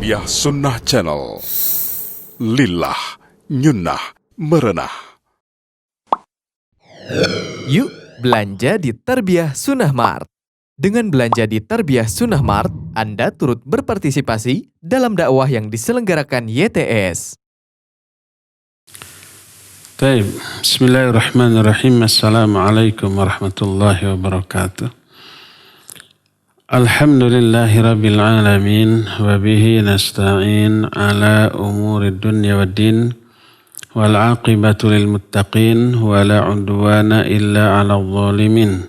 Tarbiyah Sunnah Channel. Lillah, nyunnah, merenah. Yuk belanja di Tarbiyah Sunnah Mart. Dengan belanja di Tarbiyah Sunnah Mart, Anda turut berpartisipasi dalam dakwah yang diselenggarakan YTS. Baik, bismillahirrahmanirrahim. Assalamualaikum warahmatullahi wabarakatuh. Alhamdulillahi rabbil alamin, wa bihi nasta'in ala umuri dunya waddin, wal aqibatu lil muttaqin, wa la udwana illa ala zalimin.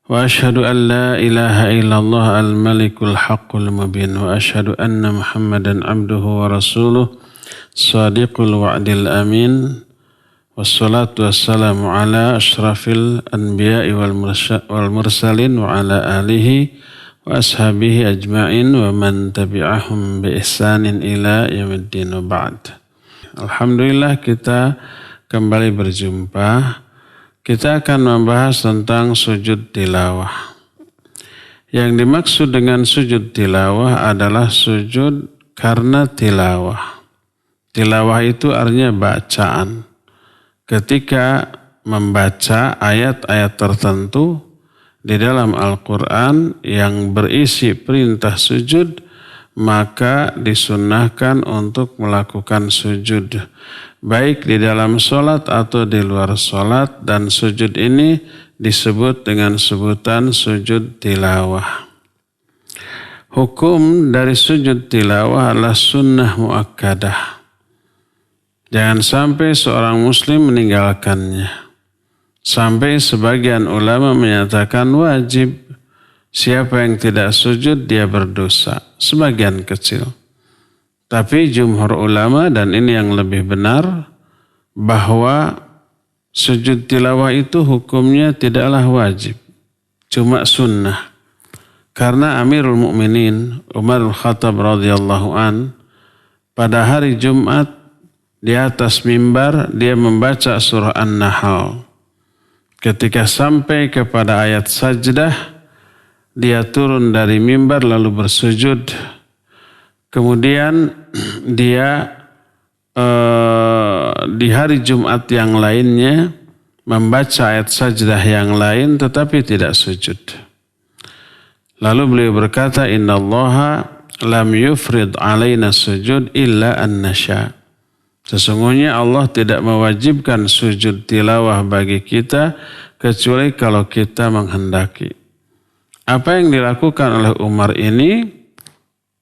Wa ashhadu an la ilaha illallah al-malikul haqqul mubin, wa ashhadu anna Muhammadan abduhu wa rasuluh, sadiqul wa'dil amin. Wassalatu wassalamu ala ashrafil anbiya'i wal mursalin wa ala alihi wa ashabihi ajma'in wa man tabi'ahum bi ihsanin ila yaumiddin wa ba'd. Alhamdulillah kita kembali berjumpa. Kita akan membahas tentang sujud tilawah. Yang dimaksud dengan sujud tilawah adalah sujud karena tilawah. Tilawah itu artinya bacaan. Ketika membaca ayat-ayat tertentu di dalam Al-Quran yang berisi perintah sujud, maka disunnahkan untuk melakukan sujud. Baik di dalam sholat atau di luar sholat, dan sujud ini disebut dengan sebutan sujud tilawah. Hukum dari sujud tilawah adalah sunnah muakkadah. Jangan sampai seorang muslim meninggalkannya. Sampai sebagian ulama menyatakan wajib. Siapa yang tidak sujud dia berdosa. Sebagian kecil. Tapi jumhur ulama, dan ini yang lebih benar, bahwa sujud tilawah itu hukumnya tidaklah wajib. Cuma sunnah. Karena Amirul Mukminin Umar Al-Khattab radhiyallahu an pada hari Jumat di atas mimbar dia membaca surah An-Nahl. Ketika sampai kepada ayat sajdah, dia turun dari mimbar lalu bersujud. Kemudian dia di hari Jumat yang lainnya membaca ayat sajdah yang lain tetapi tidak sujud. Lalu beliau berkata, Innallaha lam yufrid alaina sujud illa an nasya. Sesungguhnya Allah tidak mewajibkan sujud tilawah bagi kita kecuali kalau kita menghendaki. Apa yang dilakukan oleh Umar ini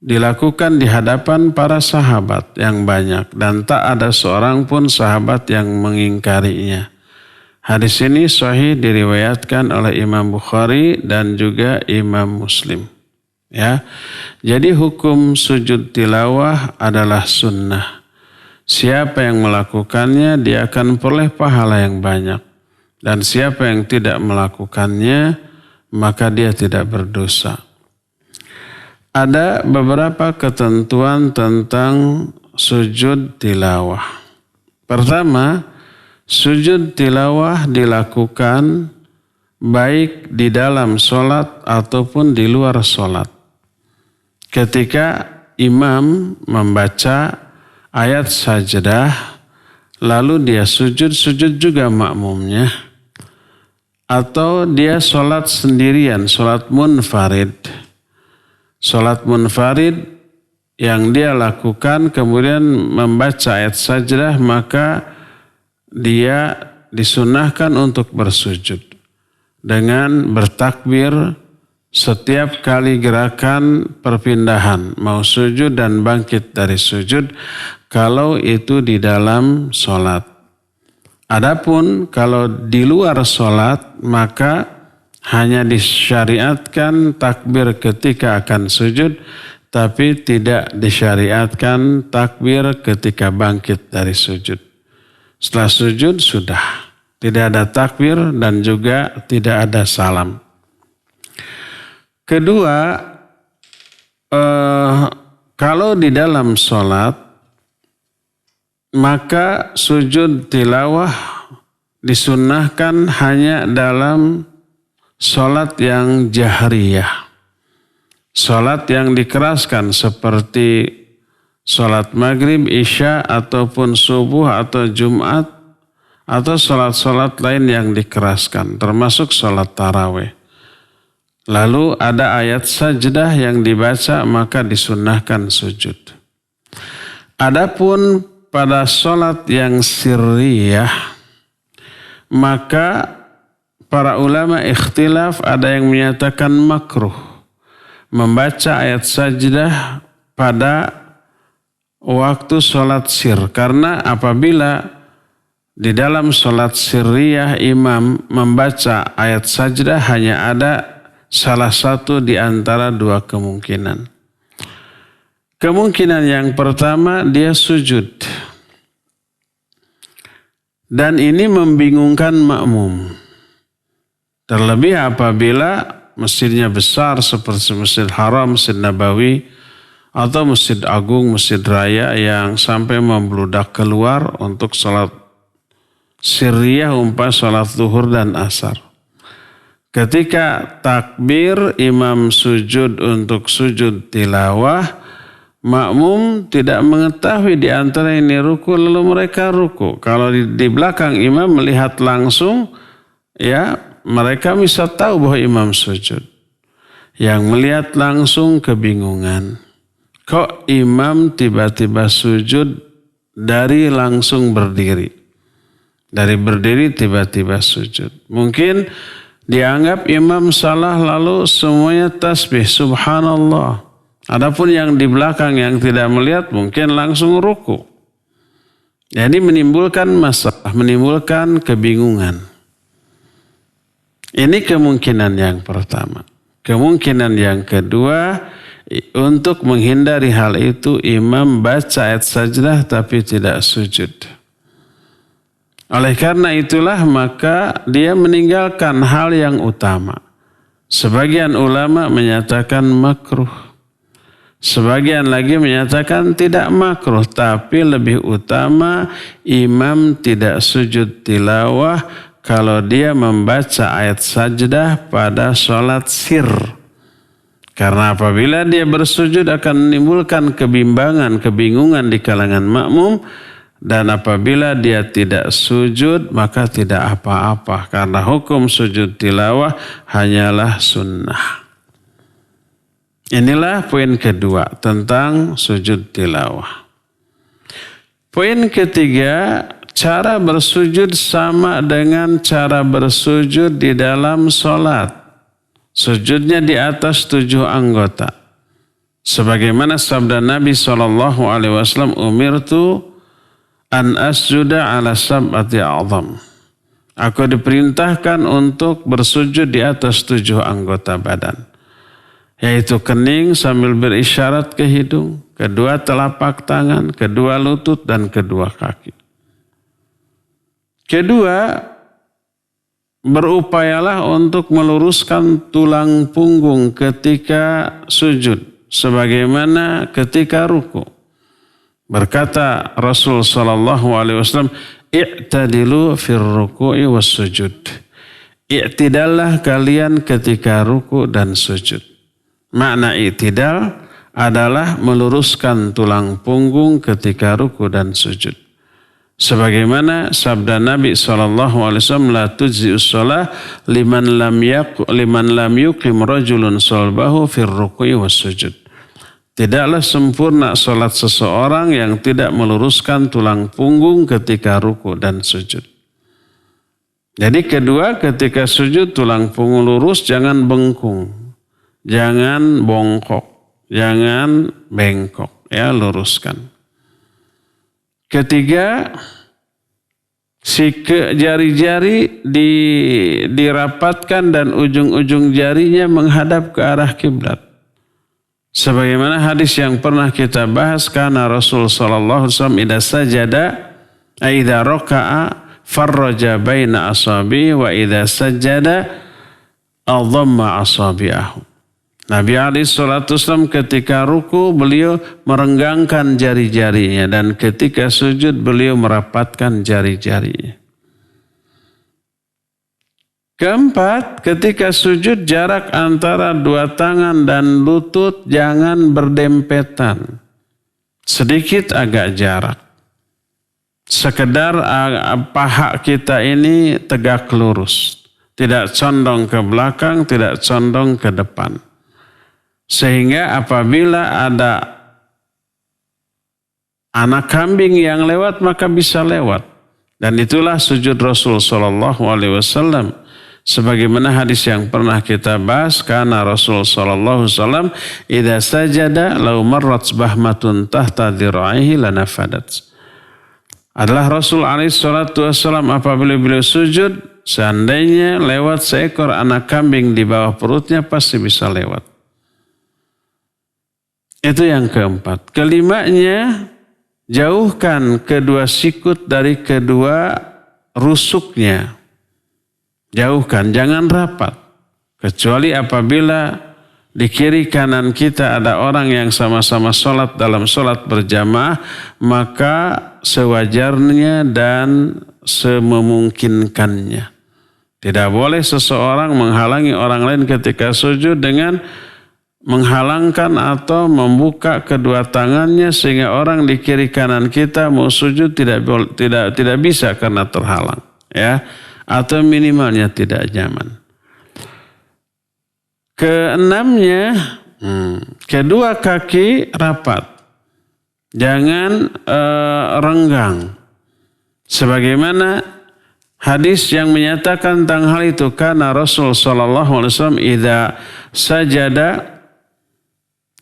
dilakukan di hadapan para sahabat yang banyak dan tak ada seorang pun sahabat yang mengingkarinya. Hadis ini sahih diriwayatkan oleh Imam Bukhari dan juga Imam Muslim. Ya. Jadi hukum sujud tilawah adalah sunnah. Siapa yang melakukannya dia akan peroleh pahala yang banyak. Dan siapa yang tidak melakukannya maka dia tidak berdosa. Ada beberapa ketentuan tentang sujud tilawah. Pertama, sujud tilawah dilakukan baik di dalam sholat ataupun di luar sholat. Ketika imam membaca ayat sajdah, lalu dia sujud juga makmumnya. Atau dia sholat sendirian, sholat munfarid. Sholat munfarid yang dia lakukan kemudian membaca ayat sajdah, maka dia disunnahkan untuk bersujud. Dengan bertakbir setiap kali gerakan perpindahan, mau sujud dan bangkit dari sujud, kalau itu di dalam sholat. Adapun kalau di luar sholat, maka hanya disyariatkan takbir ketika akan sujud, tapi tidak disyariatkan takbir ketika bangkit dari sujud. Setelah sujud sudah, tidak ada takbir dan juga tidak ada salam. Kedua, kalau di dalam sholat, maka sujud tilawah disunnahkan hanya dalam sholat yang jahriyah. Salat yang dikeraskan seperti salat maghrib, isya, ataupun subuh atau Jumat, atau salat-salat lain yang dikeraskan, termasuk salat tarawih. Lalu ada ayat sajdah yang dibaca, maka disunnahkan sujud. Adapun pada salat yang sirriyah, maka para ulama ikhtilaf, ada yang menyatakan makruh membaca ayat sajdah pada waktu salat sir. Karena apabila di dalam salat sirriyah imam membaca ayat sajdah, hanya ada salah satu di antara dua kemungkinan. Kemungkinan yang pertama, dia sujud. Dan ini membingungkan makmum. Terlebih apabila masjidnya besar seperti Masjid Haram, Masjid Nabawi, atau Masjid Agung, Masjid Raya yang sampai membludak keluar untuk salat sirriyah, umpama salat zuhur dan asar. Ketika takbir, imam sujud untuk sujud tilawah, makmum tidak mengetahui di antara ini ruku, lalu mereka ruku. Kalau di belakang imam melihat langsung, ya mereka bisa tahu bahwa imam sujud. Yang melihat langsung kebingungan. Kok imam tiba-tiba sujud dari langsung berdiri? Dari berdiri tiba-tiba sujud. Mungkin dianggap imam salah lalu semuanya tasbih subhanallah. Adapun yang di belakang yang tidak melihat mungkin langsung ruku. Jadi menimbulkan masalah, menimbulkan kebingungan. Ini kemungkinan yang pertama. Kemungkinan yang kedua, untuk menghindari hal itu imam baca ayat sajdah tapi tidak sujud. Oleh karena itulah maka dia meninggalkan hal yang utama. Sebagian ulama menyatakan makruh. Sebagian lagi menyatakan tidak makruh, tapi lebih utama imam tidak sujud tilawah kalau dia membaca ayat sajdah pada sholat sir. Karena apabila dia bersujud akan menimbulkan kebingungan di kalangan makmum. Dan apabila dia tidak sujud maka tidak apa-apa. Karena hukum sujud tilawah hanyalah sunnah. Inilah poin kedua tentang sujud tilawah. Poin ketiga, cara bersujud sama dengan cara bersujud di dalam sholat. Sujudnya di atas 7 anggota. Sebagaimana sabda Nabi SAW, umirtu an asjuda ala sab'ati a'zam. Aku diperintahkan untuk bersujud di atas 7 anggota badan. Yaitu kening sambil berisyarat ke hidung, kedua telapak tangan, kedua lutut, dan kedua kaki. Kedua, berupayalah untuk meluruskan tulang punggung ketika sujud. Sebagaimana ketika ruku. Berkata Rasul SAW, i'tadilu fir ruku'i was sujud. I'tidallah kalian ketika ruku dan sujud. Makna i'tidal adalah meluruskan tulang punggung ketika ruku dan sujud. Sebagaimana sabda Nabi SAW, la tujzi'us shalah liman lam yuqim rajulun salbahu fir ruku'i was sujud. Tidaklah sempurna sholat seseorang yang tidak meluruskan tulang punggung ketika ruku dan sujud. Jadi kedua, ketika sujud tulang punggung lurus, jangan bengkung, jangan bongkok, jangan bengkok, ya luruskan. Ketiga, jari-jari dirapatkan dan ujung-ujung jarinya menghadap ke arah kiblat. Sebagaimana hadis yang pernah kita bahas, karena Rasul sallallahu alaihi wasallam idza sajada idza raka'a farraja baina asabi wa idza sajada adhamma asabi'ahu. Nabi alaihi salatu wasallam ketika ruku beliau merenggangkan jari-jarinya dan ketika sujud beliau merapatkan jari-jarinya. Keempat, ketika sujud jarak antara dua tangan dan lutut jangan berdempetan. Sedikit agak jarak. Sekedar paha kita ini tegak lurus. Tidak condong ke belakang, tidak condong ke depan. Sehingga apabila ada anak kambing yang lewat maka bisa lewat. Dan itulah sujud Rasul SAW. Sebagaimana hadis yang pernah kita bahas, karena Rasul sallallahu alaihi wasallam idza sajada law marrat bahmatun tahta dhira'ihi lanafadat. Adalah Rasul alaihi salatu wasallam apabila beliau sujud, seandainya lewat seekor anak kambing di bawah perutnya pasti bisa lewat. Itu yang keempat. Kelimanya, jauhkan kedua sikut dari kedua rusuknya. Jauhkan, jangan rapat. Kecuali apabila di kiri kanan kita ada orang yang sama-sama sholat dalam sholat berjamaah, maka sewajarnya dan sememungkinkannya. Tidak boleh seseorang menghalangi orang lain ketika sujud dengan menghalangkan atau membuka kedua tangannya sehingga orang di kiri kanan kita mau sujud tidak bisa karena terhalang, ya. Atau minimalnya tidak nyaman. Keenamnya, kedua kaki rapat. Jangan renggang. Sebagaimana hadis yang menyatakan tentang hal itu, karena Rasul sallallahu alaihi wasallam idza sajada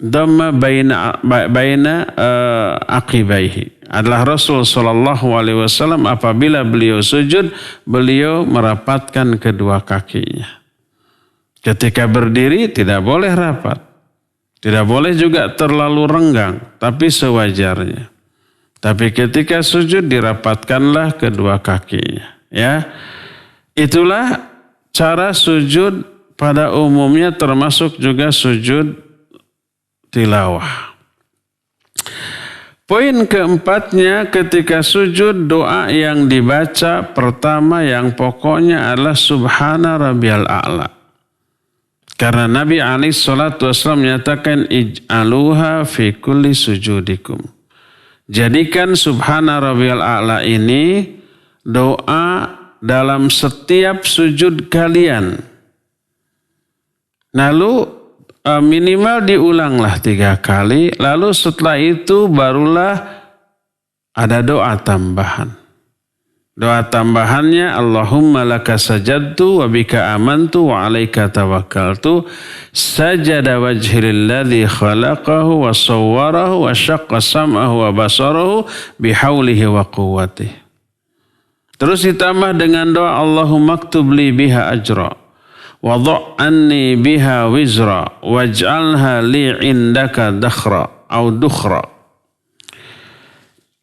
dhamma baina aqibaihi. Adalah Rasul sallallahu alaihi wasallam apabila beliau sujud, beliau merapatkan kedua kakinya. Ketika berdiri tidak boleh rapat. Tidak boleh juga terlalu renggang, tapi sewajarnya. Tapi ketika sujud dirapatkanlah kedua kakinya, ya. Itulah cara sujud pada umumnya, termasuk juga sujud tilawah. Poin keempatnya, ketika sujud doa yang dibaca pertama yang pokoknya adalah Subhana Rabbiyal A'la. Karena Nabi SAW menyatakan ij'aluha fi kulli sujudikum. Jadikan Subhana Rabbiyal A'la ini doa dalam setiap sujud kalian. Lalu minimal diulanglah 3 kali, lalu setelah itu barulah ada doa tambahan. Doa tambahannya, Allahumma laka sajadtu wa bika amantu wa alaika tawakkaltu sajada wajhi lilladzi khalaqahu wa sawwarahu wa syaqqa sam'ahu wa basarahu bihaulihi wa quwwatihi. Terus ditambah dengan doa Allahumma aktub li biha ajra wa anni biha wizra waj'alha li indaka dakhra au dukhra.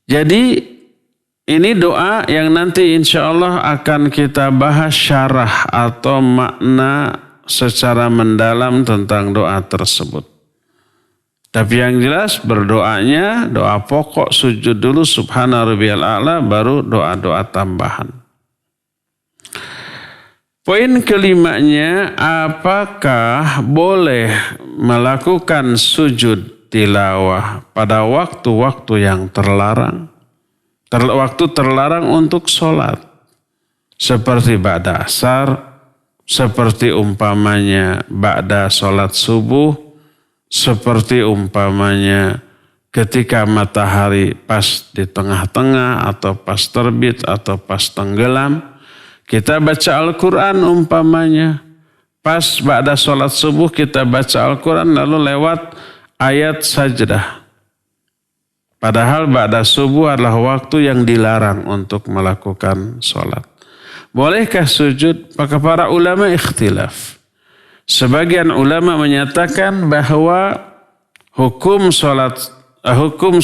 Jadi ini doa yang nanti insya Allah akan kita bahas syarah atau makna secara mendalam tentang doa tersebut. Tapi yang jelas berdoanya, doa pokok sujud dulu Subhana Rabbiyal A'la, baru doa-doa tambahan. Poin kelimanya, apakah boleh melakukan sujud tilawah pada waktu-waktu yang terlarang? Waktu terlarang untuk sholat. Seperti ba'da asar, seperti umpamanya ba'da sholat subuh, seperti umpamanya ketika matahari pas di tengah-tengah atau pas terbit atau pas tenggelam. Kita baca Al-Quran umpamanya. Pas ba'da sholat subuh kita baca Al-Quran lalu lewat ayat sajdah. Padahal ba'da subuh adalah waktu yang dilarang untuk melakukan sholat. Bolehkah sujud? Maka para ulama ikhtilaf. Sebagian ulama menyatakan bahwa hukum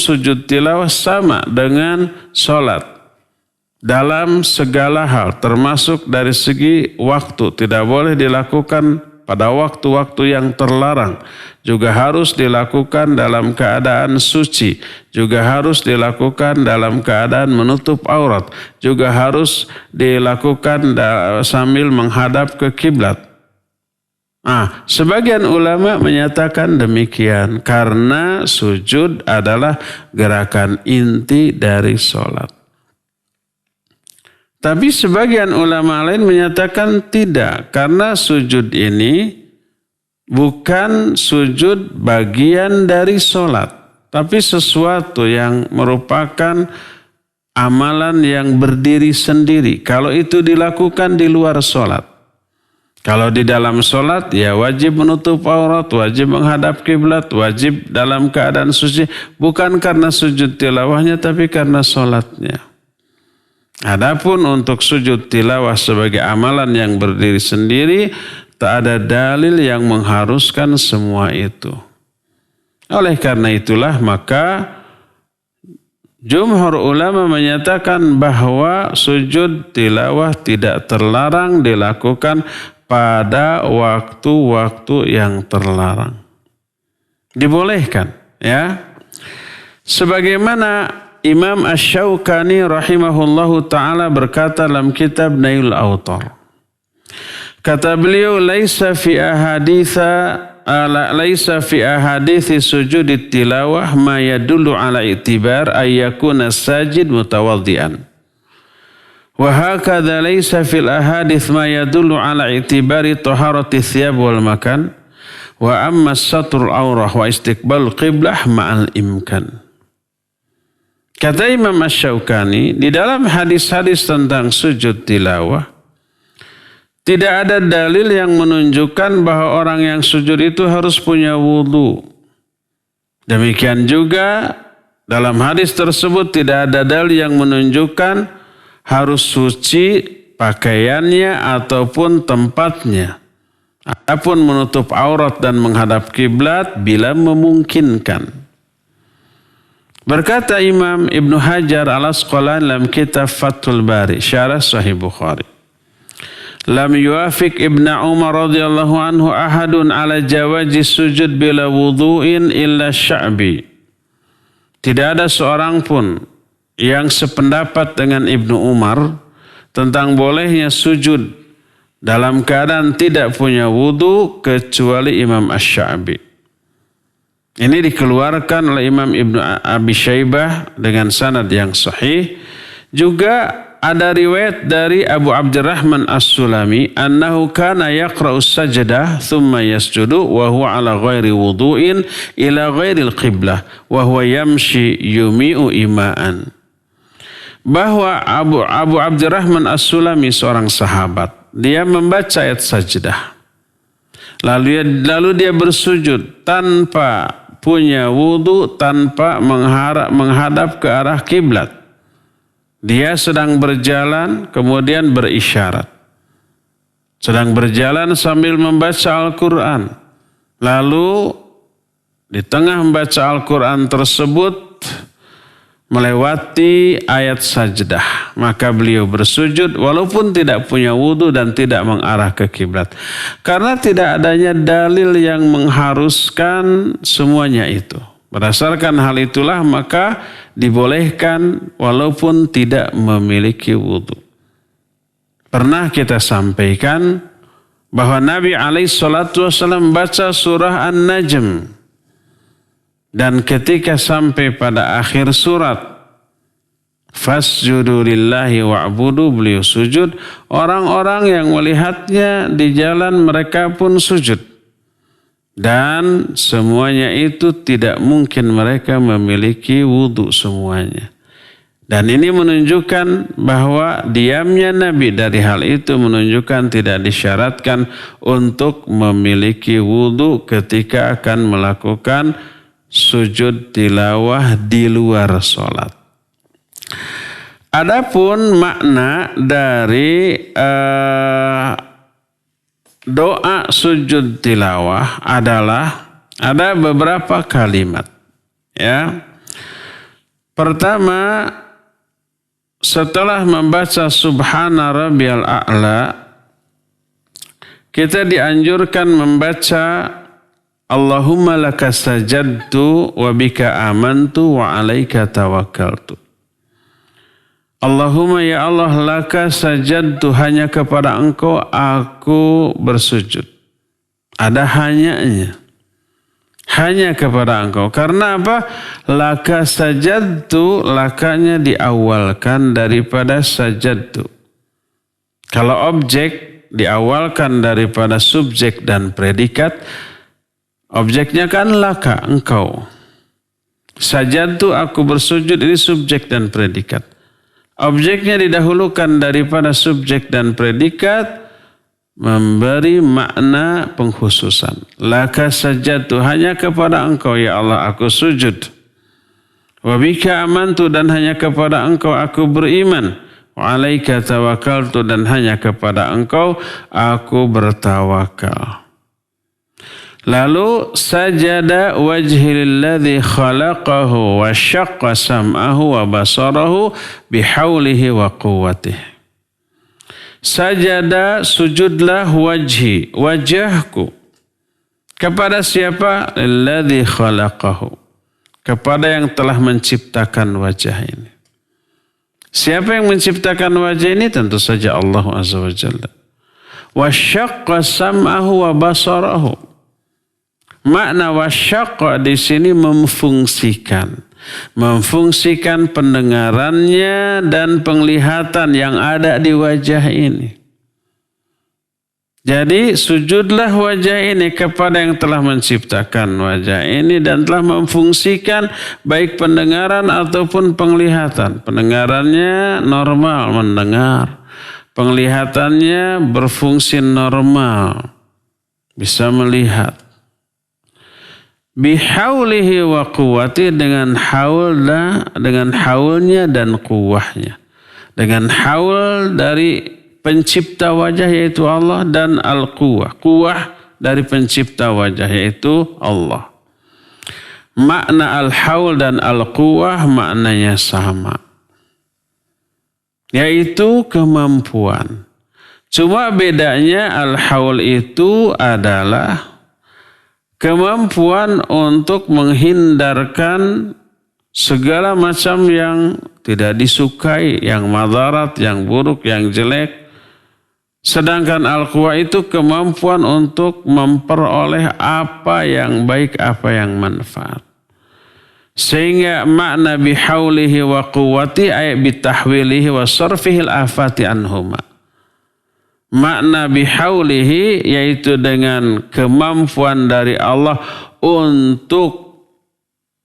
sujud tilawah sama dengan sholat. Dalam segala hal, termasuk dari segi waktu, tidak boleh dilakukan pada waktu-waktu yang terlarang, juga harus dilakukan dalam keadaan suci, juga harus dilakukan dalam keadaan menutup aurat, juga harus dilakukan sambil menghadap ke kiblat. Sebagian ulama menyatakan demikian karena sujud adalah gerakan inti dari sholat. Tapi sebagian ulama lain menyatakan tidak, karena sujud ini bukan sujud bagian dari sholat, tapi sesuatu yang merupakan amalan yang berdiri sendiri. Kalau itu dilakukan di luar sholat. Kalau di dalam sholat, ya wajib menutup aurat, wajib menghadap kiblat, wajib dalam keadaan suci. Bukan karena sujud tilawahnya, tapi karena sholatnya. Adapun untuk sujud tilawah sebagai amalan yang berdiri sendiri, tak ada dalil yang mengharuskan semua itu. Oleh karena itulah maka jumhur ulama menyatakan bahwa sujud tilawah tidak terlarang dilakukan pada waktu-waktu yang terlarang. Dibolehkan, ya. Sebagaimana Imam Asy-Syaukani rahimahullahu ta'ala berkata dalam kitab Nailul Awtar. Kata beliau, laisa fi ahadithi sujudit tilawah ma yadullu ala i'tibar ayyakuna sajid mutawaddian. Wa hakadha laisa fil ahadith ma yadullu ala i'tibari taharati thiyab wal makan wa amma satrul aurah wa istiqbal qiblah ma'al imkan. Kata Imam Asy-Syaukani, di dalam hadis-hadis tentang sujud tilawah tidak ada dalil yang menunjukkan bahwa orang yang sujud itu harus punya wudu. Demikian juga dalam hadis tersebut tidak ada dalil yang menunjukkan harus suci pakaiannya ataupun tempatnya. Adapun menutup aurat dan menghadap kiblat bila memungkinkan. Berkata Imam Ibnu Hajar Al-Asqalani dalam kitab Fathul Bari, Syarah Sahih Bukhari. Lam yuafiq Ibnu Umar radhiyallahu anhu ahadun ala jawazi sujud bila wudu'in illa Sya'bi. Tidak ada seorang pun yang sependapat dengan Ibnu Umar tentang bolehnya sujud dalam keadaan tidak punya wudu kecuali Imam Asy-Sya'bi. Ini dikeluarkan oleh Imam Ibnu Abi Syaibah dengan sanad yang sahih. Juga ada riwayat dari Abu Abdurrahman As-Sulami annahu kana yaqra'u sajdah thumma yasjudu wa huwa ala ghairi wudu'in ila ghairil qiblah wa huwa yamshi yumi'u ima'an. Bahwa Abu Abdurrahman As-Sulami seorang sahabat, dia membaca ayat sajdah. Lalu dia bersujud tanpa punya wudu, tanpa menghadap ke arah kiblat. Dia sedang berjalan kemudian berisyarat. Sedang berjalan sambil membaca Al-Quran. Lalu di tengah membaca Al-Quran tersebut melewati ayat sajdah. Maka beliau bersujud walaupun tidak punya wudu dan tidak mengarah ke kiblat. Karena tidak adanya dalil yang mengharuskan semuanya itu. Berdasarkan hal itulah maka dibolehkan walaupun tidak memiliki wudu. Pernah kita sampaikan bahwa Nabi SAW membaca surah An-Najm. Dan ketika sampai pada akhir surat, fasjudu lillahi wa'budu, beliau sujud. Orang-orang yang melihatnya di jalan mereka pun sujud. Dan semuanya itu tidak mungkin mereka memiliki wudu semuanya. Dan ini menunjukkan bahwa diamnya Nabi dari hal itu menunjukkan tidak disyaratkan untuk memiliki wudu ketika akan melakukan sujud tilawah di luar sholat. Adapun makna dari doa sujud tilawah adalah ada beberapa kalimat. Ya. Pertama, setelah membaca Subhana Rabbiyal A'la, kita dianjurkan membaca Allahumma laka sajadtu wa bika amantu wa alaika tawakkaltu. Allahumma ya Allah laka sajadtu, hanya kepada Engkau aku bersujud. Ada hanyanya. Hanya kepada Engkau. Karena apa? Laka sajadtu, lakanya diawalkan daripada sajadtu. Kalau objek diawalkan daripada subjek dan predikat, objeknya kan laka, engkau. Sajadtu, aku bersujud, ini subjek dan predikat. Objeknya didahulukan daripada subjek dan predikat, memberi makna pengkhususan. Laka sajadtu, hanya kepada Engkau ya Allah aku sujud. Wa bika amantu, dan hanya kepada Engkau aku beriman. Wa alaika tawakkaltu, dan hanya kepada Engkau aku bertawakal. Lalu sajada wajhi lilladzi khalaqahu wa syaqqa sam'ahu wa basarahu bihaulihi wa quwwatihi. Sajada, sujudlah wajhi, wajahku. Kepada siapa? Lilladzi khalaqahu. Kepada yang telah menciptakan wajah ini. Siapa yang menciptakan wajah ini? Tentu saja Allah Azza wa Jalla. Wa syaqqa sam'ahu wa basarahu. Makna wasyaqqa di sini memfungsikan. Memfungsikan pendengarannya dan penglihatan yang ada di wajah ini. Jadi sujudlah wajah ini kepada yang telah menciptakan wajah ini dan telah memfungsikan baik pendengaran ataupun penglihatan. Pendengarannya normal mendengar. Penglihatannya berfungsi normal. Bisa melihat. Bihaulihi wa quwwati, dengan haulnya dan kuwahnya. Dengan haul dari pencipta wajah yaitu Allah, dan al-quwah. Kuwah dari pencipta wajah yaitu Allah. Makna al-haul dan al-quwah maknanya sama. Yaitu kemampuan. Cuma bedanya al-haul itu adalah kemampuan untuk menghindarkan segala macam yang tidak disukai, yang madarat, yang buruk, yang jelek. Sedangkan al-quwah itu kemampuan untuk memperoleh apa yang baik, apa yang manfaat. Sehingga makna bihaulihi wa quwwati ay bitahwilihi wa sarfihil afati anhuma. Makna bihaulihi yaitu dengan kemampuan dari Allah untuk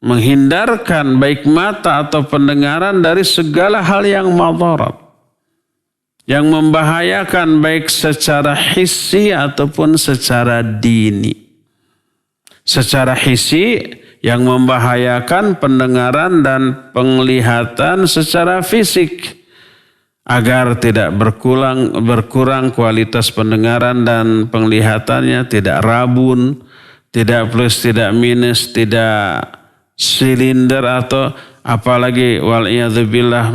menghindarkan baik mata atau pendengaran dari segala hal yang madarat, yang membahayakan baik secara hissi ataupun secara dini. Secara hissi yang membahayakan pendengaran dan penglihatan secara fisik, agar tidak berkurang kualitas pendengaran dan penglihatannya, tidak rabun, tidak plus, tidak minus, tidak silinder atau apalagi wal'iyadzubillah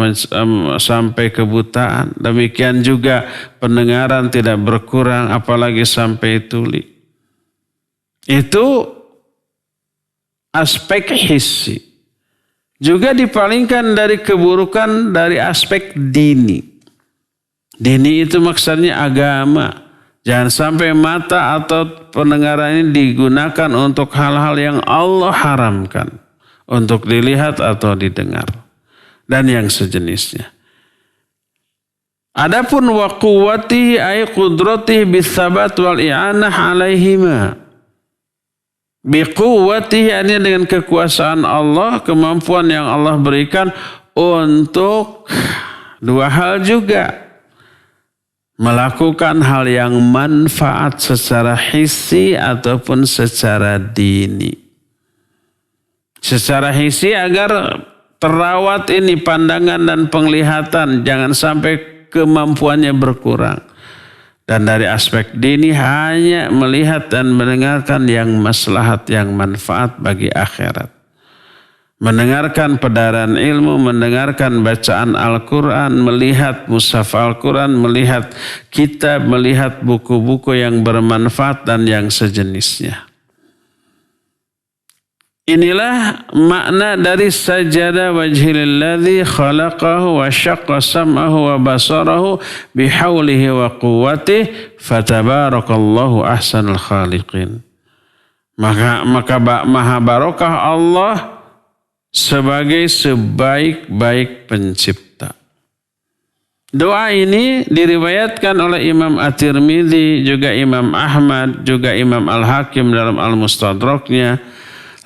sampai kebutaan. Demikian juga pendengaran tidak berkurang apalagi sampai tuli. Itu aspek hissi. Juga dipalingkan dari keburukan dari aspek dini. Dini itu maksudnya agama. Jangan sampai mata atau pendengaran ini digunakan untuk hal-hal yang Allah haramkan. Untuk dilihat atau didengar. Dan yang sejenisnya. Adapun wa quwwatihi ay qudratihi bitsabat wal i'anah alaihima. Biquwwatihi, artinya dengan kekuasaan Allah, kemampuan yang Allah berikan untuk dua hal juga. Melakukan hal yang manfaat secara hissi ataupun secara dini. Secara hissi agar terawat ini pandangan dan penglihatan, jangan sampai kemampuannya berkurang. Dan dari aspek dini hanya melihat dan mendengarkan yang maslahat, yang manfaat bagi akhirat. mendengarkan pedaran ilmu, mendengarkan bacaan Al-Quran, melihat mushaf Al-Quran, melihat kitab, melihat buku-buku yang bermanfaat dan yang sejenisnya. Inilah makna dari sajada wajhililladzi khalaqahu wa syaqqa sam'ahu wa basarahu bihaulihi wa quwwatihi fatabarakallahu ahsanul khaliqin. Maka maha barokah Allah sebagai sebaik-baik pencipta. Doa ini diriwayatkan oleh Imam At-Tirmidzi, juga Imam Ahmad, juga Imam Al-Hakim dalam Al-Mustadraknya.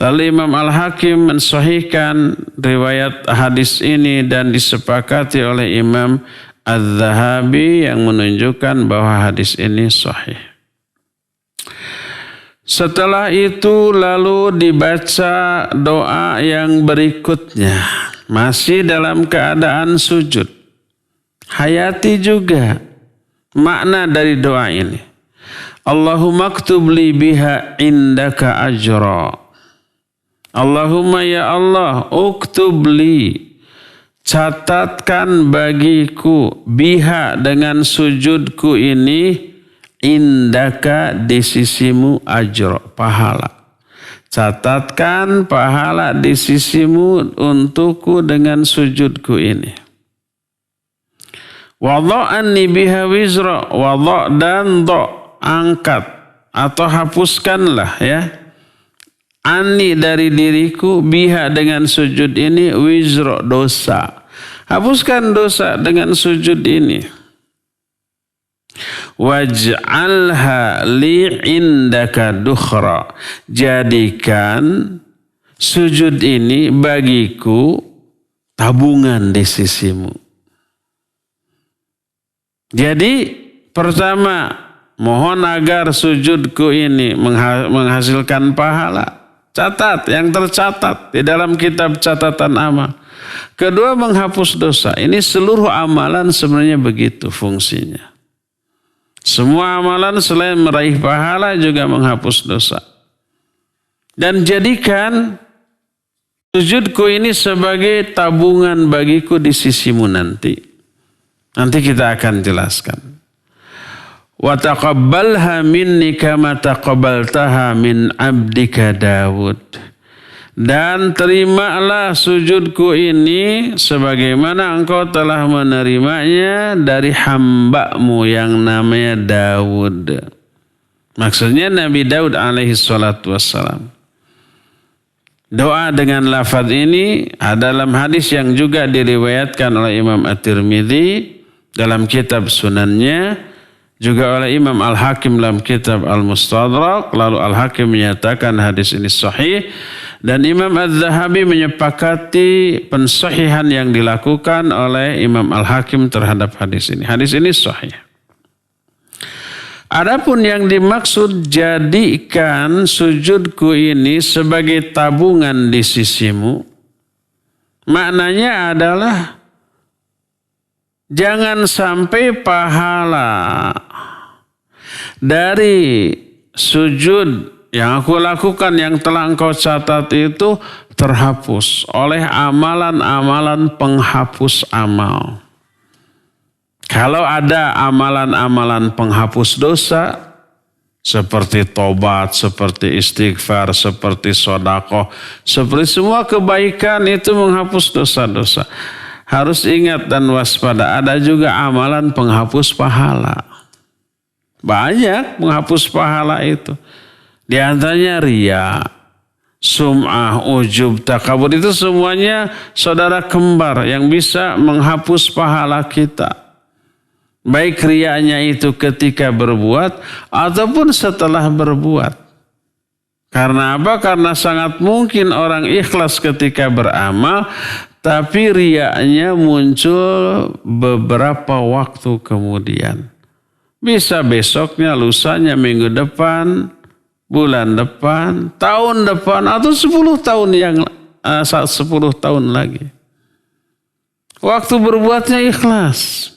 Lalu Imam Al-Hakim mensahihkan riwayat hadis ini dan disepakati oleh Imam Az-Zahabi yang menunjukkan bahwa hadis ini sahih. Setelah itu lalu dibaca doa yang berikutnya. Masih dalam keadaan sujud. Hayati juga makna dari doa ini. Allahumma aktub li biha indaka ajra. Allahumma ya Allah, uktub li, catatkan bagiku biha dengan sujudku ini indaka di sisimu ajra, pahala. Catatkan pahala di sisimu untukku dengan sujudku ini. Wadha'anni biha wizra, wadha' dan do' angkat atau hapuskanlah ya. Ani dari diriku biha dengan sujud ini wizra dosa. Hapuskan dosa dengan sujud ini. Waj'alha li indaka dukhra. Jadikan sujud ini bagiku tabungan di sisimu. Jadi pertama mohon agar sujudku ini menghasilkan pahala. Catat yang tercatat di dalam kitab catatan amal. Kedua menghapus dosa. Ini seluruh amalan sebenarnya begitu fungsinya. Semua amalan selain meraih pahala juga menghapus dosa. Dan jadikan sujudku ini sebagai tabungan bagiku di sisimu nanti. Nanti kita akan jelaskan. Wa taqabbalha minni kama taqabbaltaha min abdika Daud. Dan terimalah sujudku ini sebagaimana engkau telah menerimanya dari hamba-Mu yang namanya Daud. Maksudnya Nabi Daud alaihi salatu wassalam. Doa dengan lafaz ini dalam hadis yang juga diriwayatkan oleh Imam At-Tirmidzi dalam kitab sunannya, juga oleh Imam Al-Hakim dalam kitab Al-Mustadrak. Lalu Al-Hakim menyatakan hadis ini sahih. Dan Imam Az-Zahabi menyepakati pensahihan yang dilakukan oleh Imam Al-Hakim terhadap hadis ini. Hadis ini sahih. Adapun yang dimaksud jadikan sujudku ini sebagai tabungan di sisimu. Maknanya adalah jangan sampai pahala dari sujud yang aku lakukan yang telah engkau catat itu terhapus oleh amalan-amalan penghapus amal. Kalau ada amalan-amalan penghapus dosa seperti tobat, seperti istighfar, seperti sedekah, seperti semua kebaikan itu menghapus dosa-dosa. Harus ingat dan waspada, ada juga amalan penghapus pahala. Banyak menghapus pahala itu. Di antaranya riya, sum'ah, ujub, takabur, itu semuanya saudara kembar yang bisa menghapus pahala kita. Baik riyanya itu ketika berbuat ataupun setelah berbuat. Karena apa? Karena sangat mungkin orang ikhlas ketika beramal, tapi riyanya muncul beberapa waktu kemudian. Bisa besoknya, lusanya, minggu depan, bulan depan, tahun depan, atau 10 tahun lagi. Waktu berbuatnya ikhlas.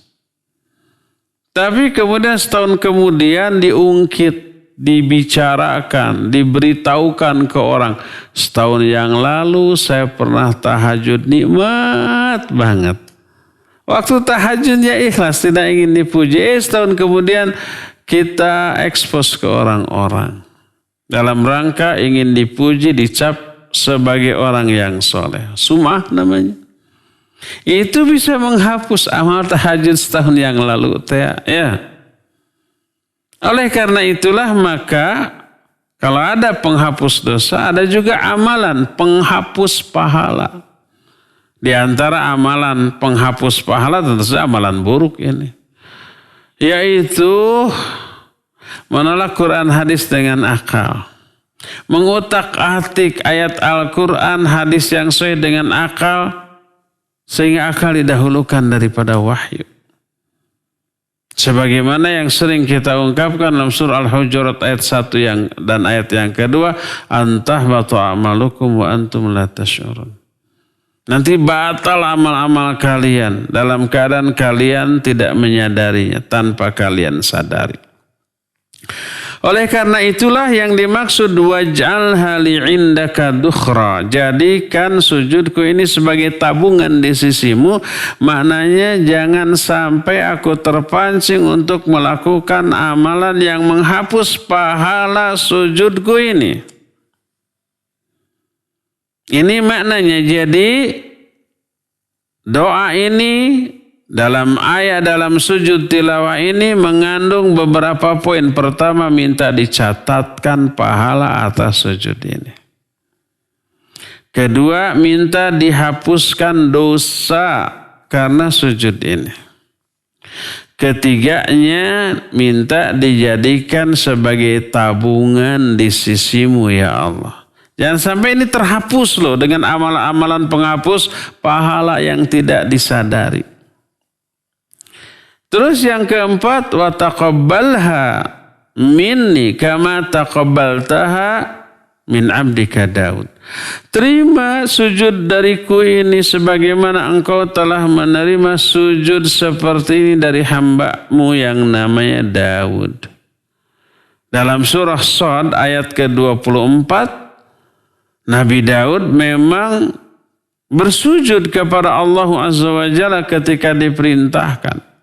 Tapi kemudian setahun kemudian diungkit dibicarakan, diberitahukan ke orang. Setahun yang lalu saya pernah tahajud, nikmat banget. Waktu tahajudnya ikhlas, tidak ingin dipuji. Setahun kemudian kita ekspos ke orang-orang. Dalam rangka ingin dipuji, dicap sebagai orang yang soleh. Sum'ah namanya. Itu bisa menghapus amal tahajud setahun yang lalu. Ya. Oleh karena itulah maka kalau ada penghapus dosa, ada juga amalan penghapus pahala. Di antara amalan penghapus pahala tentu saja amalan buruk ini. Yaitu menolak Quran hadis dengan akal. Mengutak-atik ayat Al-Quran hadis yang sesuai dengan akal. Sehingga akal didahulukan daripada wahyu. Sebagaimana yang sering kita ungkapkan dalam surah Al-Hujurat ayat 1 dan ayat yang kedua. Antahbatu amalukum wa antum la tash'urun. Nanti batal amal-amal kalian dalam keadaan kalian tidak menyadarinya, tanpa kalian sadari. Oleh karena itulah yang dimaksud waj'alha li'indaka dukhra. Jadikan sujudku ini sebagai tabungan di sisimu. Maknanya jangan sampai aku terpancing untuk melakukan amalan yang menghapus pahala sujudku ini. Ini maknanya. Jadi doa ini dalam sujud tilawah ini mengandung beberapa poin. Pertama, minta dicatatkan pahala atas sujud ini. Kedua, minta dihapuskan dosa karena sujud ini. Ketiganya, minta dijadikan sebagai tabungan di sisimu ya Allah. Jangan sampai ini terhapus loh dengan amalan-amalan penghapus pahala yang tidak disadari. Terus yang keempat, wa taqabbalha minni kama taqabbaltaha min abdika Daud. Terima sujud dariku ini sebagaimana engkau telah menerima sujud seperti ini dari hamba-Mu yang namanya Daud. Dalam surah Shad ayat ke-24, Nabi Daud memang bersujud kepada Allah Azza wa Jalla ketika diperintahkan.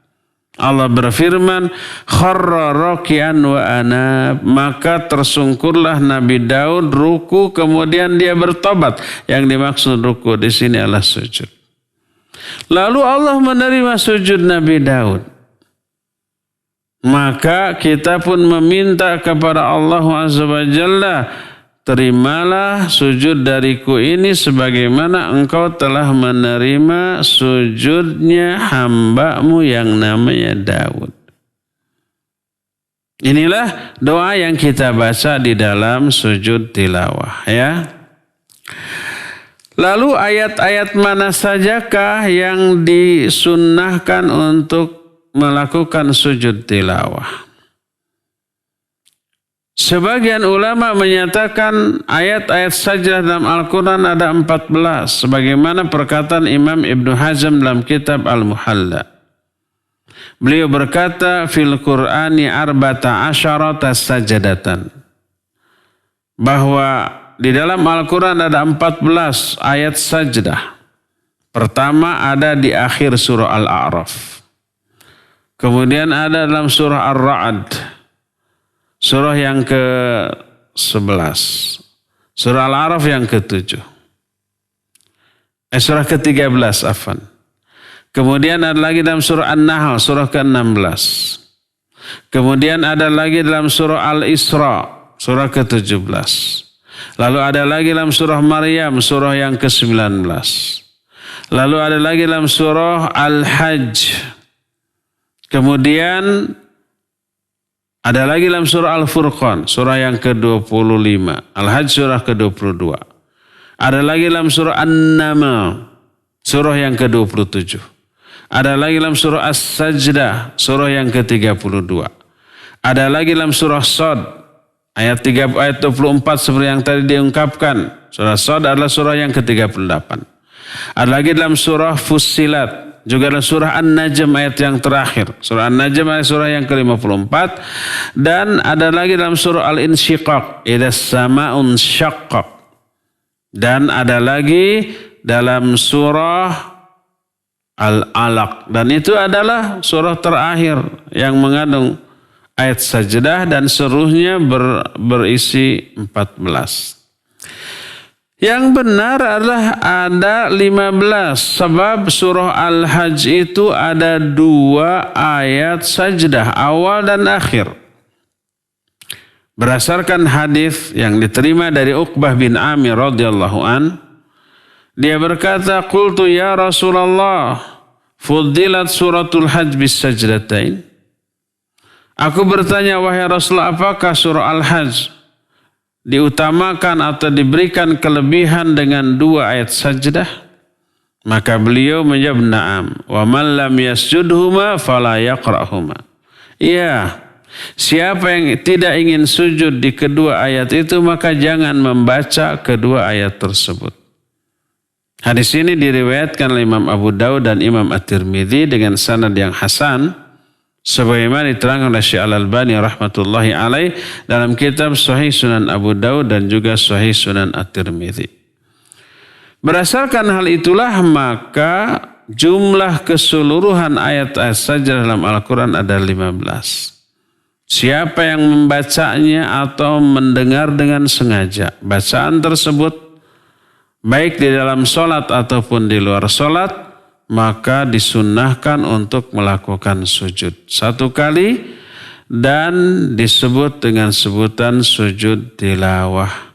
Allah berfirman, kharra raki'an wa anab. Maka tersungkurlah Nabi Daud ruku, kemudian dia bertobat. Yang dimaksud ruku di sini adalah sujud. Lalu Allah menerima sujud Nabi Daud. Maka kita pun meminta kepada Allah Azza wa Jalla, terimalah sujud dariku ini sebagaimana engkau telah menerima sujudnya hamba-Mu yang namanya Daud. Inilah doa yang kita baca di dalam sujud tilawah ya. Lalu ayat-ayat mana sajakah yang disunnahkan untuk melakukan sujud tilawah? Sebagian ulama menyatakan ayat-ayat sajdah dalam Al-Quran ada 14. Sebagaimana perkataan Imam Ibnu Hazm dalam kitab Al-Muhalla. Beliau berkata, fil Qur'ani arba'ata asyarata sajadatan. Bahwa di dalam Al-Quran ada 14 ayat sajdah. Pertama ada di akhir surah Al-A'raf. Kemudian ada dalam surah Ar-Ra'd. Surah yang ke-11. Surah Al-A'raf yang ke-7. Surah ke-13, afwan. Kemudian ada lagi dalam surah An-Nahl, surah ke-16. Kemudian ada lagi dalam surah Al-Isra, surah ke-17. Lalu ada lagi dalam surah Maryam, surah yang ke-19. Lalu ada lagi dalam surah Al-Hajj. Kemudian ada lagi dalam surah Al-Furqan, surah yang ke-25. Al-Hajj surah ke-22. Ada lagi dalam surah An-Naml, surah yang ke-27. Ada lagi dalam surah As-Sajdah, surah yang ke-32. Ada lagi dalam surah Shad, ayat 24 seperti yang tadi diungkapkan. Surah Shad adalah surah yang ke-38. Ada lagi dalam surah Fussilat, Juga dalam surah An-Najm ayat yang terakhir. Surah An-Najm ayat surah yang ke-54. Dan ada lagi dalam surah Al-Insyiqaq. Idza sama'un syaqqaq. Dan ada lagi dalam surah Al-Alaq. Dan itu adalah surah terakhir yang mengandung ayat sajdah dan seluruhnya berisi 14. Yang benar adalah ada 15. Sebab surah Al-Hajj itu ada 2 ayat sajdah, awal dan akhir. Berdasarkan hadis yang diterima dari Uqbah bin Amir radhiyallahu an, dia berkata, "Qultu ya Rasulullah, fuddilat suratul Hajj bis sajdatain." Aku bertanya, wahai Rasulullah, apakah surah Al-Hajj diutamakan atau diberikan kelebihan dengan 2 ayat sajdah? Maka beliau menjawab, na'am. Wa man lam yasjudhuma fala yaqra'huma. Iya, siapa yang tidak ingin sujud di kedua ayat itu, maka jangan membaca kedua ayat tersebut. Hadis ini diriwayatkan oleh Imam Abu Daud dan Imam At-Tirmidzi dengan sanad yang hasan, sebagaimana diterangkan oleh Syekh Al-Albani rahmatullahi alaih dalam kitab Sahih Sunan Abu Daud dan juga Sahih Sunan At-Tirmidzi. Berdasarkan hal itulah maka jumlah keseluruhan ayat-ayat sajdah dalam Al-Quran ada 15. Siapa yang membacanya atau mendengar dengan sengaja bacaan tersebut, baik di dalam sholat ataupun di luar sholat, maka disunnahkan untuk melakukan sujud 1 kali dan disebut dengan sebutan sujud tilawah.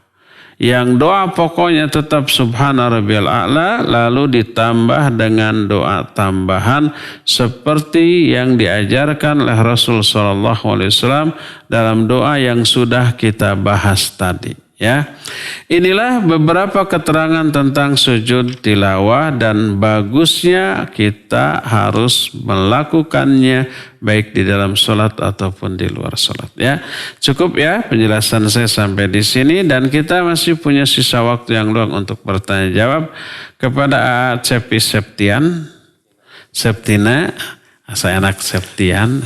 Yang doa pokoknya tetap subhana rabbiyal a'la, lalu ditambah dengan doa tambahan seperti yang diajarkan oleh Rasul SAW dalam doa yang sudah kita bahas tadi. Ya, inilah beberapa keterangan tentang sujud tilawah dan bagusnya kita harus melakukannya baik di dalam sholat ataupun di luar sholat. Ya, cukup ya penjelasan saya sampai di sini dan kita masih punya sisa waktu yang luang untuk bertanya jawab kepada Cepi Septina, saya anak Septian.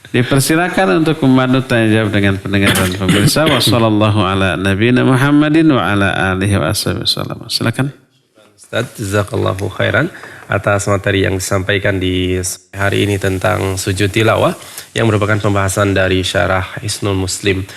Dipersilakan untuk membantu tanya jawab dengan pendengar dan pemirsa. Wassallallahu ala nabiyina Muhammadin wa ala alihi wa sallam. Silakan. Ustaz, jazakallahu khairan atas materi yang disampaikan di hari ini tentang sujud tilawah yang merupakan pembahasan dari syarah Hisnul Muslim.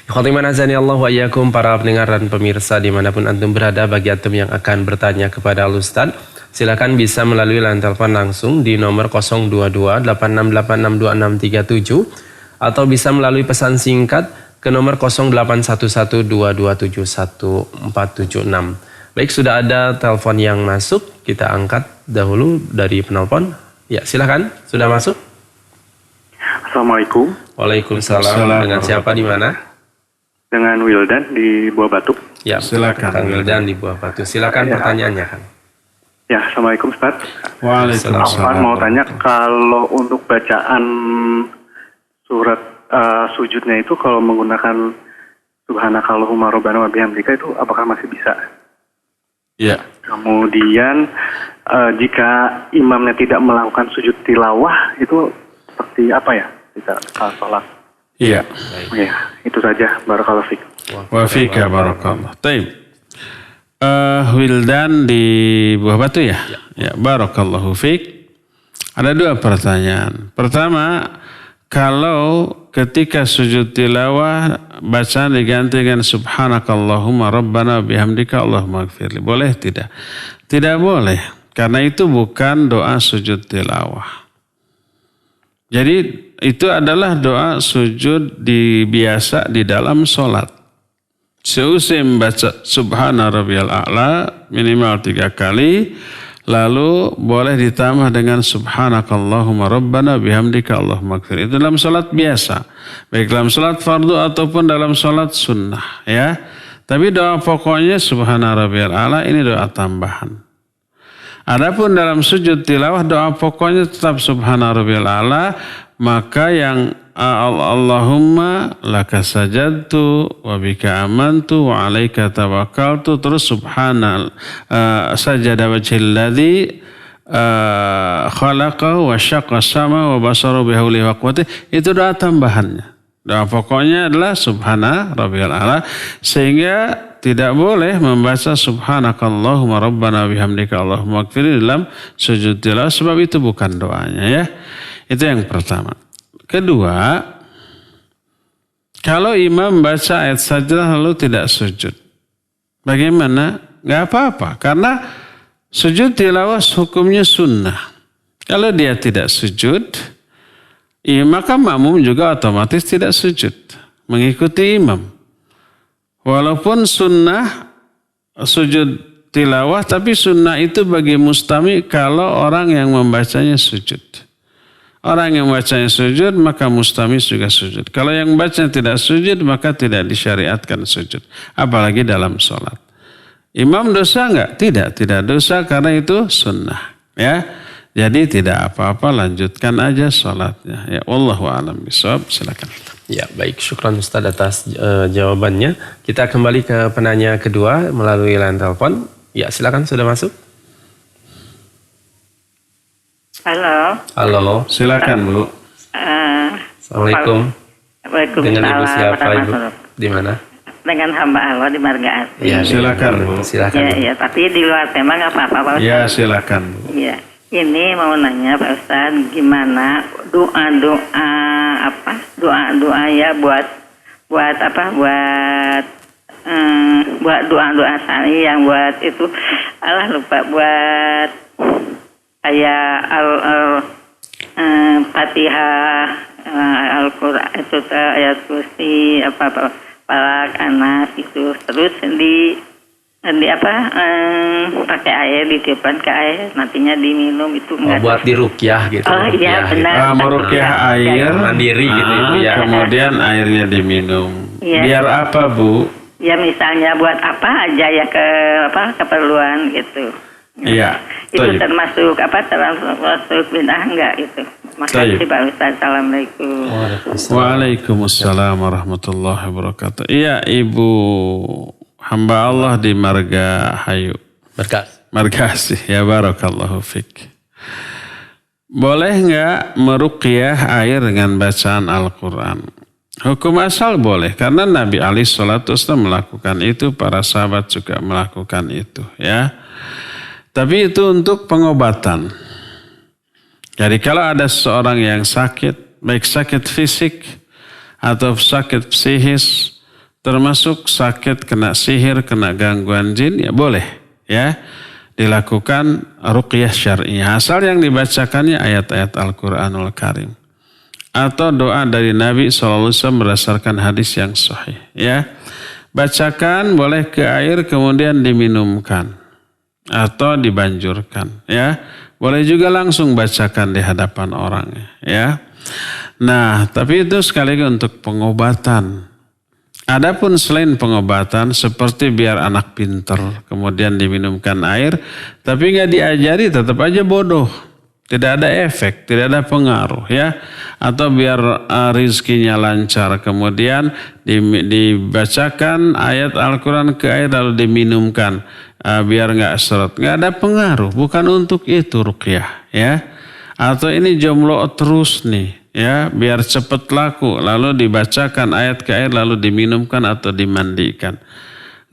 Khotiman azani Allah wa iyyakum, para pendengar dan pemirsa dimanapun antum berada, bagi antum yang akan bertanya kepada Ustaz, silakan bisa melalui line telepon langsung di nomor 022 8686267 atau bisa melalui pesan singkat ke nomor 081122714476. Baik, sudah ada telepon yang masuk, kita angkat dahulu dari penelpon. Ya, silakan, sudah masuk. Assalamualaikum. Waalaikumsalam. Dengan siapa di mana? Dengan Wildan di Buah Batu. Ya, silakan. Kang Wildan di Buah Batu. Silakan pertanyaannya, Kang. Ya, Assalamualaikum Ustaz. Waalaikumsalam. Mau tanya, kalau untuk bacaan surat sujudnya itu kalau menggunakan Subhanakallahumma rabbana wa bihamdika itu apakah masih bisa? Ya. Kemudian jika imamnya tidak melakukan sujud tilawah itu seperti apa ya? Kita sholat. Iya. Ya, itu saja. Barakallahu fiik. Wa fika barakallah. Taib. Wildan di Buah Batu ya? Ya, barakallahu fiik. Ada 2 pertanyaan. Pertama, kalau ketika sujud tilawah bacaan diganti dengan subhanakallahumma rabbana bihamdika allahumma gfirli, boleh tidak? Tidak boleh, karena itu bukan doa sujud tilawah. Jadi itu adalah doa sujud biasa di dalam sholat. Seusai membaca subhana rabbiyal a'la minimal 3 kali, lalu boleh ditambah dengan subhanakallahumma rabbana bihamdika allahumma gfir. Itu dalam salat biasa, baik dalam salat fardu ataupun dalam salat sunnah ya. Tapi doa pokoknya subhana rabbiyal a'la, ini doa tambahan. Adapun dalam sujud tilawah doa pokoknya tetap subhana rabbiyal a'la, maka yang Allahumma laka sajadtu wa bika amantu wa alaika tawakkaltu, terus subhanal sajada wajhilladzi khalaqahu wa syaqqa sama wa basara bihaulihi wa quwwatihi, itu doa tambahannya. Doa pokoknya adalah subhana rabbiyal a'la, sehingga tidak boleh membaca subhanakallahumma rabbana bihamdika allahumma ighfirli dalam sujud tilawah, sebab itu bukan doanya ya. Itu yang pertama. Kedua, kalau imam baca ayat sajdah lalu tidak sujud, bagaimana? Gak apa-apa, karena sujud tilawah hukumnya sunnah. Kalau dia tidak sujud, maka makmum juga otomatis tidak sujud mengikuti imam. Walaupun sunnah sujud tilawah, tapi sunnah itu bagi mustami kalau orang yang membacanya sujud. Orang yang membacanya sujud, maka mustami juga sujud. Kalau yang membacanya tidak sujud, maka tidak disyariatkan sujud. Apalagi dalam sholat. Imam dosa enggak? Tidak dosa karena itu sunnah. Ya. Jadi tidak apa-apa, lanjutkan aja sholatnya. Ya, wallahu a'lam bishawab. Silakan. Ya, baik. Syukran Ustaz atas jawabannya. Kita kembali ke penanya kedua melalui line telepon. Ya, silakan, sudah masuk. Halo. Halo. Silakan, Bu. Assalamualaikum. Waalaikumsalam. Dengan Ibu siapa, Ibu? Di mana? Dengan hamba Allah di Marga Asih. Ya, silakan, Bu. Silakan. Ya, tapi di luar tema nggak apa-apa, Pak Ustaz. Ya, silakan, Bu. Iya. Ini mau nanya Pak Ustaz, gimana doa ya buat doa sani yang buat itu, lupa, buat kayak Fatihah, Al-Quran itu ayat kursi palak anas itu, terus pakai air, ditiupkan ke air, nantinya diminum itu. Buat diruqyah gitu. Oh iya benar. Meruqyah air mandiri gitu Ibu ya. Kemudian airnya diminum. Iya. Biar apa, Bu? Ya misalnya buat apa aja ya, keperluan gitu. Iya. Itu termasuk bid'ah enggak itu? Makasih Pak Ustaz. Assalamualaikum. Waalaikumsalam warahmatullahi wabarakatuh. Iya, Ibu hamba Allah di Marga Hayu. Margasih, ya barakallahu fik. Boleh enggak meruqyah air dengan bacaan Al-Quran? Hukum asal boleh, karena Nabi SAW melakukan itu, para sahabat juga melakukan itu, ya. Tapi itu untuk pengobatan. Jadi kalau ada seorang yang sakit, baik sakit fisik atau sakit psikis, termasuk sakit kena sihir, kena gangguan jin, ya boleh, ya, dilakukan ruqyah syar'iyah. Asal yang dibacakannya ayat-ayat Al-Quranul Karim atau doa dari Nabi SAW berdasarkan hadis yang sahih, ya. Bacakan boleh ke air kemudian diminumkan atau dibanjurkan, ya. Boleh juga langsung bacakan di hadapan orang, ya. Nah, tapi itu sekali lagi untuk pengobatan. Adapun selain pengobatan, seperti biar anak pinter kemudian diminumkan air, tapi nggak diajari, tetap aja bodoh. Tidak ada efek, tidak ada pengaruh, ya. Atau biar rizkinya lancar, kemudian dibacakan ayat Al-Quran ke air lalu diminumkan, biar nggak seret. Nggak ada pengaruh, bukan untuk itu ruqyah, ya. Atau ini jomblo terus nih, ya, biar cepat laku, lalu dibacakan ayat ke air lalu diminumkan atau dimandikan.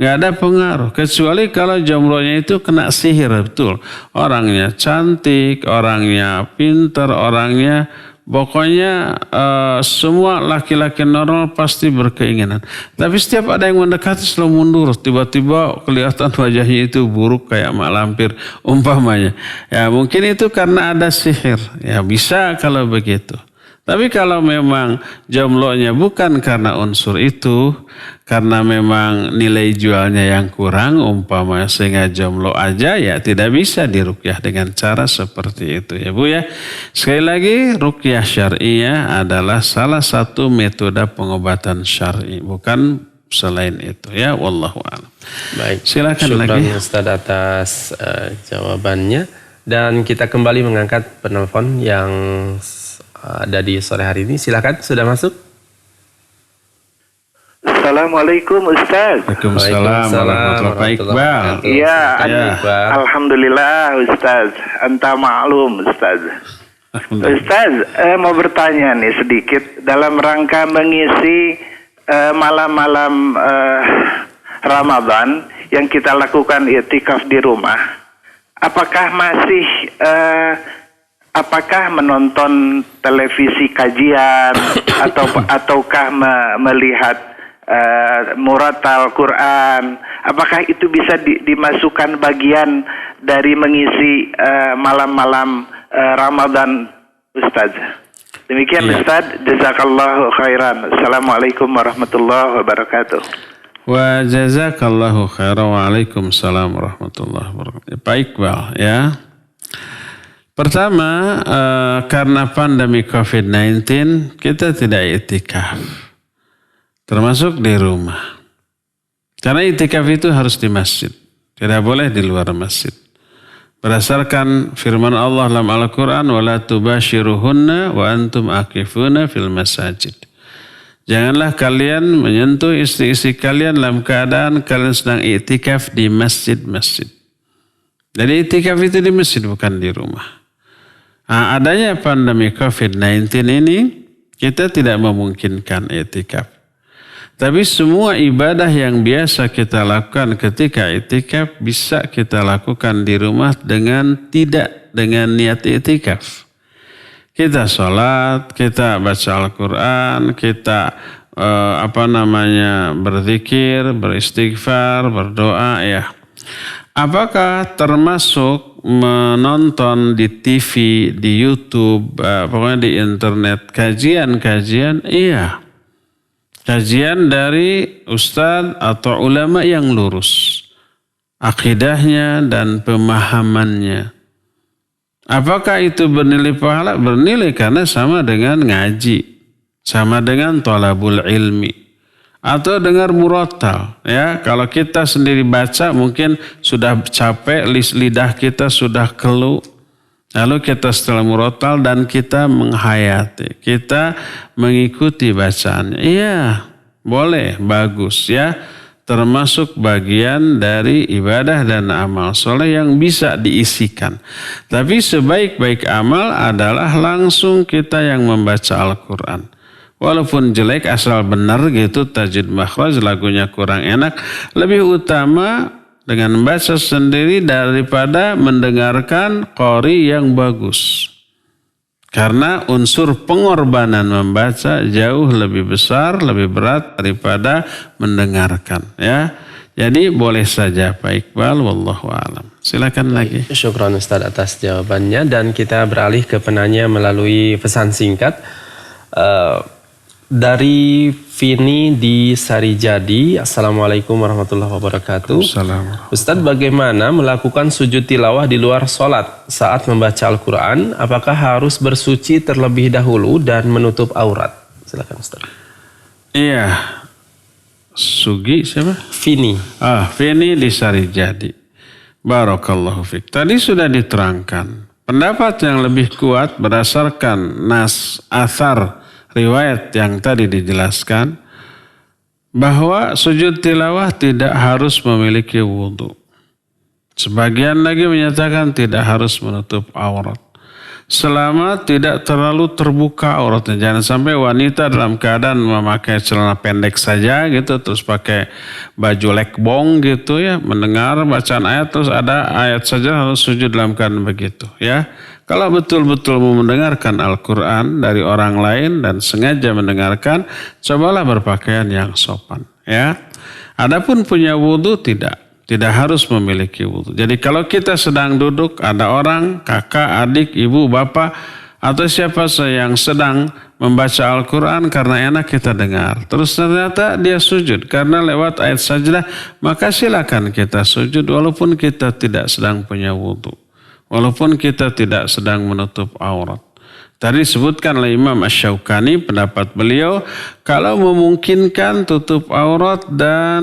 Nggak ada pengaruh, kecuali kalau jomblonya itu kena sihir, betul. Orangnya cantik, orangnya pinter, orangnya pokoknya semua laki-laki normal pasti berkeinginan. Tapi setiap ada yang mendekati selalu mundur, tiba-tiba kelihatan wajahnya itu buruk kayak mak lampir umpamanya. Ya mungkin itu karena ada sihir, ya bisa kalau begitu. Tapi kalau memang jomblonya bukan karena unsur itu, karena memang nilai jualnya yang kurang umpamanya sehingga jomblo aja, ya tidak bisa diruqyah dengan cara seperti itu, ya Bu, ya. Sekali lagi, ruqyah syar'iyah adalah salah satu metode pengobatan syar'i, bukan selain itu, ya. Wallahu a'lam. Baik. Silakan lagi. Syukran Ustaz atas jawabannya, dan kita kembali mengangkat penelpon yang ada di sore hari ini. Silakan, sudah masuk. Assalamualaikum Ustaz. Waalaikumsalam warahmatullahi wabarakatuh. Pak Iqbal. Iya, Ya. Alhamdulillah Ustaz. Anta maklum Ustaz. Ustaz, mau bertanya nih sedikit dalam rangka mengisi malam-malam Ramadan yang kita lakukan i'tikaf di rumah. Apakah apakah menonton televisi kajian ataukah melihat muratal Quran? Apakah itu bisa dimasukkan bagian dari mengisi malam-malam Ramadan, Ustaz? Demikian Ustaz, jazakallahu khairan. Assalamualaikum warahmatullahi wabarakatuh. Wa jazakallahu khairan. Waalaikumsalam warahmatullahi wabarakatuh. Pak Iqbal, ya. Pertama, karena pandemi COVID-19 kita tidak i'tikaf, termasuk di rumah. Karena i'tikaf itu harus di masjid, tidak boleh di luar masjid. Berdasarkan firman Allah dalam Al-Quran, وَلَا تُبَاشِرُهُنَّ وَأَنْتُمْ آكِفُونَ فِي الْمَسَاجِدِ. Janganlah kalian menyentuh istri-istri kalian dalam keadaan kalian sedang i'tikaf di masjid-masjid. Jadi i'tikaf itu di masjid, bukan di rumah. Nah, adanya pandemi COVID-19 ini, kita tidak memungkinkan i'tikaf. Tapi semua ibadah yang biasa kita lakukan ketika i'tikaf bisa kita lakukan di rumah tidak dengan niat i'tikaf. Kita sholat, kita baca Al-Quran, kita berzikir, beristighfar, berdoa, ya. Apakah termasuk menonton di TV, di YouTube, pokoknya di internet kajian-kajian? Iya. Kajian dari ustadz atau ulama yang lurus akidahnya dan pemahamannya. Apakah itu bernilai pahala? Bernilai karena sama dengan ngaji, sama dengan thalabul ilmi, atau dengar murattal. Ya, kalau kita sendiri baca mungkin sudah capek, lidah kita sudah keluh. Lalu kita setelah murattal dan kita menghayati, kita mengikuti bacaannya. Iya, boleh, bagus ya. Termasuk bagian dari ibadah dan amal soleh yang bisa diisikan. Tapi sebaik-baik amal adalah langsung kita yang membaca Al-Quran. Walaupun jelek asal benar gitu, tajwid makhraj, lagunya kurang enak, lebih utama dengan membaca sendiri daripada mendengarkan qori yang bagus. Karena unsur pengorbanan membaca jauh lebih besar, lebih berat daripada mendengarkan. Ya, jadi boleh saja Pak Iqbal, wallahu a'lam. Silakan lagi. Syukran Ustaz atas jawabannya, dan kita beralih ke penanya melalui pesan singkat. Dari Vini di Sarijadi. Assalamualaikum warahmatullahi wabarakatuh. Ustadz, bagaimana melakukan sujud tilawah di luar sholat saat membaca Al-Quran? Apakah harus bersuci terlebih dahulu dan menutup aurat? Silakan Ustadz. Iya. Sugi siapa? Vini. Vini di Sarijadi. Barakallahu fiik. Tadi sudah diterangkan. Pendapat yang lebih kuat berdasarkan nas athar riwayat yang tadi dijelaskan, bahwa sujud tilawah tidak harus memiliki wudhu. Sebagian lagi menyatakan tidak harus menutup aurat. Selama tidak terlalu terbuka auratnya. Jangan sampai wanita dalam keadaan memakai celana pendek saja gitu, terus pakai baju lekbong gitu ya, mendengar bacaan ayat terus ada ayat saja harus sujud dalam keadaan begitu ya. Kalau betul-betul mau mendengarkan Al-Quran dari orang lain dan sengaja mendengarkan, cobalah berpakaian yang sopan. Ya, adapun punya wudhu tidak harus memiliki wudhu. Jadi kalau kita sedang duduk, ada orang, kakak, adik, ibu, bapak, atau siapa saja yang sedang membaca Al-Quran karena enak kita dengar. Terus ternyata dia sujud karena lewat ayat sajdah, maka silakan kita sujud walaupun kita tidak sedang punya wudhu. Walaupun kita tidak sedang menutup aurat. Tadi disebutkan oleh Imam Asy-Syaukani, pendapat beliau, kalau memungkinkan tutup aurat dan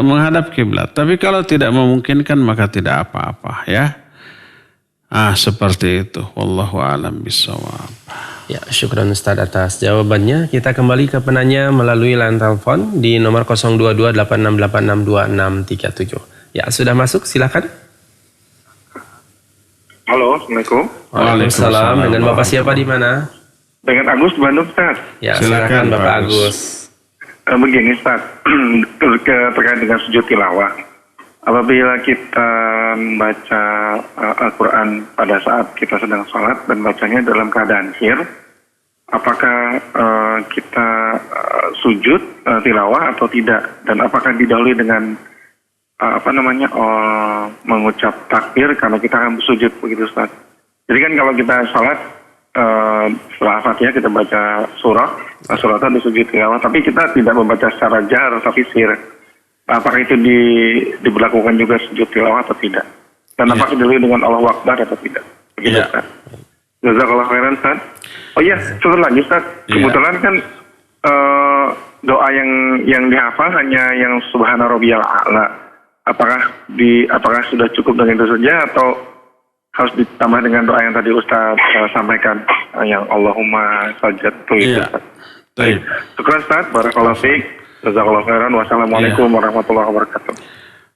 menghadap kiblat. Tapi kalau tidak memungkinkan maka tidak apa-apa ya. Seperti itu. Wallahu a'lam bishawab. Ya, syukran Ustaz atas jawabannya. Kita kembali ke penanya melalui line telepon di nomor 02286862637. Ya, sudah masuk, silakan. Halo, Assalamualaikum. Waalaikumsalam. Dengan Bapak siapa di mana? Dengan Agus Bandung, Ustaz. Ya, Silakan, silakan Bapak Pak Agus. Begini, Ustaz. Terkait dengan sujud tilawah. Apabila kita membaca Al-Quran pada saat kita sedang sholat dan bacanya dalam keadaan sir, apakah kita sujud tilawah atau tidak? Dan apakah didahului dengan mengucap takbir karena kita akan bersujud begitu, Ustaz? Jadi kan kalau kita sholat setelah Fatihah kita baca surah itu disujud tilawah, tapi kita tidak membaca secara jahar tapi sir. Apakah itu diberlakukan juga sujud tilawah atau tidak? Dan apakah didahului dengan Allahu Akbar atau tidak? Begitu, Ustaz. Jazakallahu khairan, Ustaz. Oh iya, satu lagi, Ustaz. Kebetulan kan doa yang dihafal hanya yang Subhana Rabbiyal A'la. Apakah sudah cukup dengan itu saja atau harus ditambah dengan doa yang tadi Ustaz sampaikan yang Allahumma sajadtu itu, Ustaz? Baik. Syukran, Ustaz. Barakallahu fiik. Jazakallahu khairan. Wassalamualaikum warahmatullahi wabarakatuh.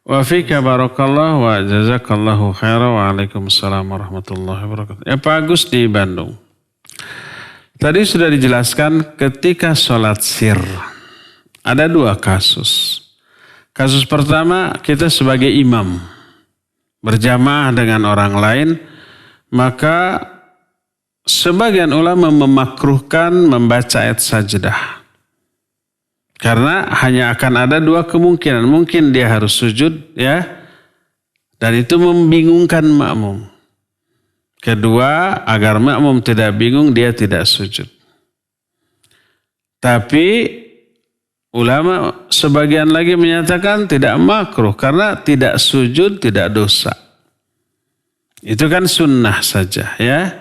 Wa fika barakallah wa jazakallahu khairan. Waalaikumsalam warahmatullahi wabarakatuh. Ya, Pak Agus di Bandung. Tadi sudah dijelaskan ketika sholat sir. Ada dua kasus. Kasus pertama, kita sebagai imam berjamaah dengan orang lain, maka sebagian ulama memakruhkan membaca ayat sajdah. Karena hanya akan ada dua kemungkinan. Mungkin dia harus sujud, ya, dan itu membingungkan makmum. Kedua, agar makmum tidak bingung, dia tidak sujud. Tapi ulama sebagian lagi menyatakan tidak makruh karena tidak sujud tidak dosa. Itu kan sunnah saja, ya.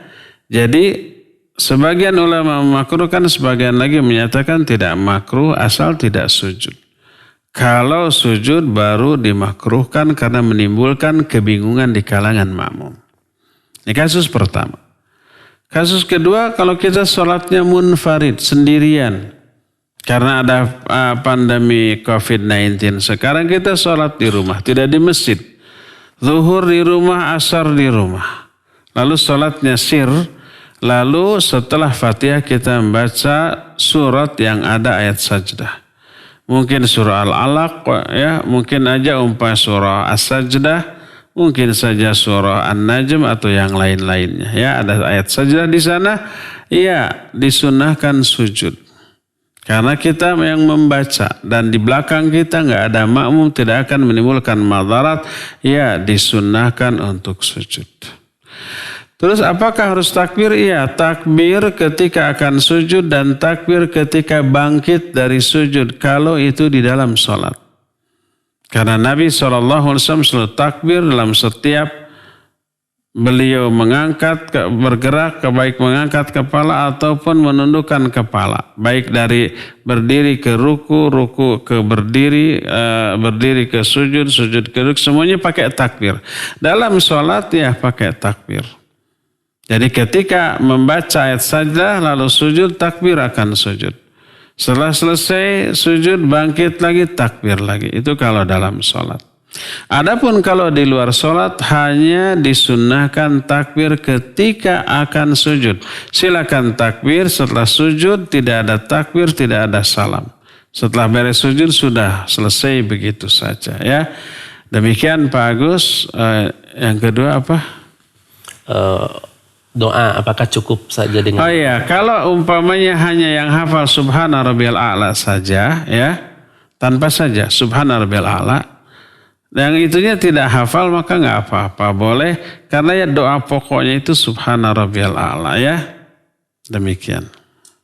Jadi sebagian ulama memakruhkan, sebagian lagi menyatakan tidak makruh asal tidak sujud. Kalau sujud baru dimakruhkan karena menimbulkan kebingungan di kalangan makmum. Ini kasus pertama. Kasus kedua, kalau kita sholatnya munfarid, sendirian. Karena ada pandemi COVID-19. Sekarang kita sholat di rumah, tidak di masjid. Zuhur di rumah, asar di rumah. Lalu sholatnya sir. Lalu setelah Fatihah kita membaca surat yang ada ayat sajdah. Mungkin surah Al-Alaq, ya, mungkin aja surah As-Sajdah, mungkin saja surah An-Najm atau yang lain-lainnya. Ya, ada ayat sajdah di sana, ya, disunnahkan sujud. Karena kita yang membaca dan di belakang kita nggak ada makmum, tidak akan menimbulkan madarat, ya, disunnahkan untuk sujud. Terus apakah harus takbir? Iya, takbir ketika akan sujud dan takbir ketika bangkit dari sujud kalau itu di dalam sholat. Karena Nabi SAW selalu takbir dalam setiap beliau bergerak, baik mengangkat kepala ataupun menundukkan kepala. Baik dari berdiri ke ruku, ruku ke berdiri, berdiri ke sujud, sujud ke ruku, semuanya pakai takbir. Dalam sholat ya pakai takbir. Jadi ketika membaca ayat sajdah lalu sujud, takbir akan sujud. Setelah selesai sujud, bangkit lagi, takbir lagi. Itu kalau dalam sholat. Adapun kalau di luar sholat hanya disunnahkan takbir ketika akan sujud. Silakan takbir, setelah sujud tidak ada takbir, tidak ada salam. Setelah beres sujud sudah selesai begitu saja, ya. Demikian Pak Agus. Yang kedua apa? Doa, apakah cukup saja dengan... Oh iya, kalau umpamanya hanya yang hafal Subhana Rabbiyal A'la saja, ya, tanpa saja Subhana Rabbiyal A'la, yang itunya tidak hafal maka nggak apa-apa, boleh, karena ya doa pokoknya itu Subhana Rabbiyal A'la, ya. Demikian.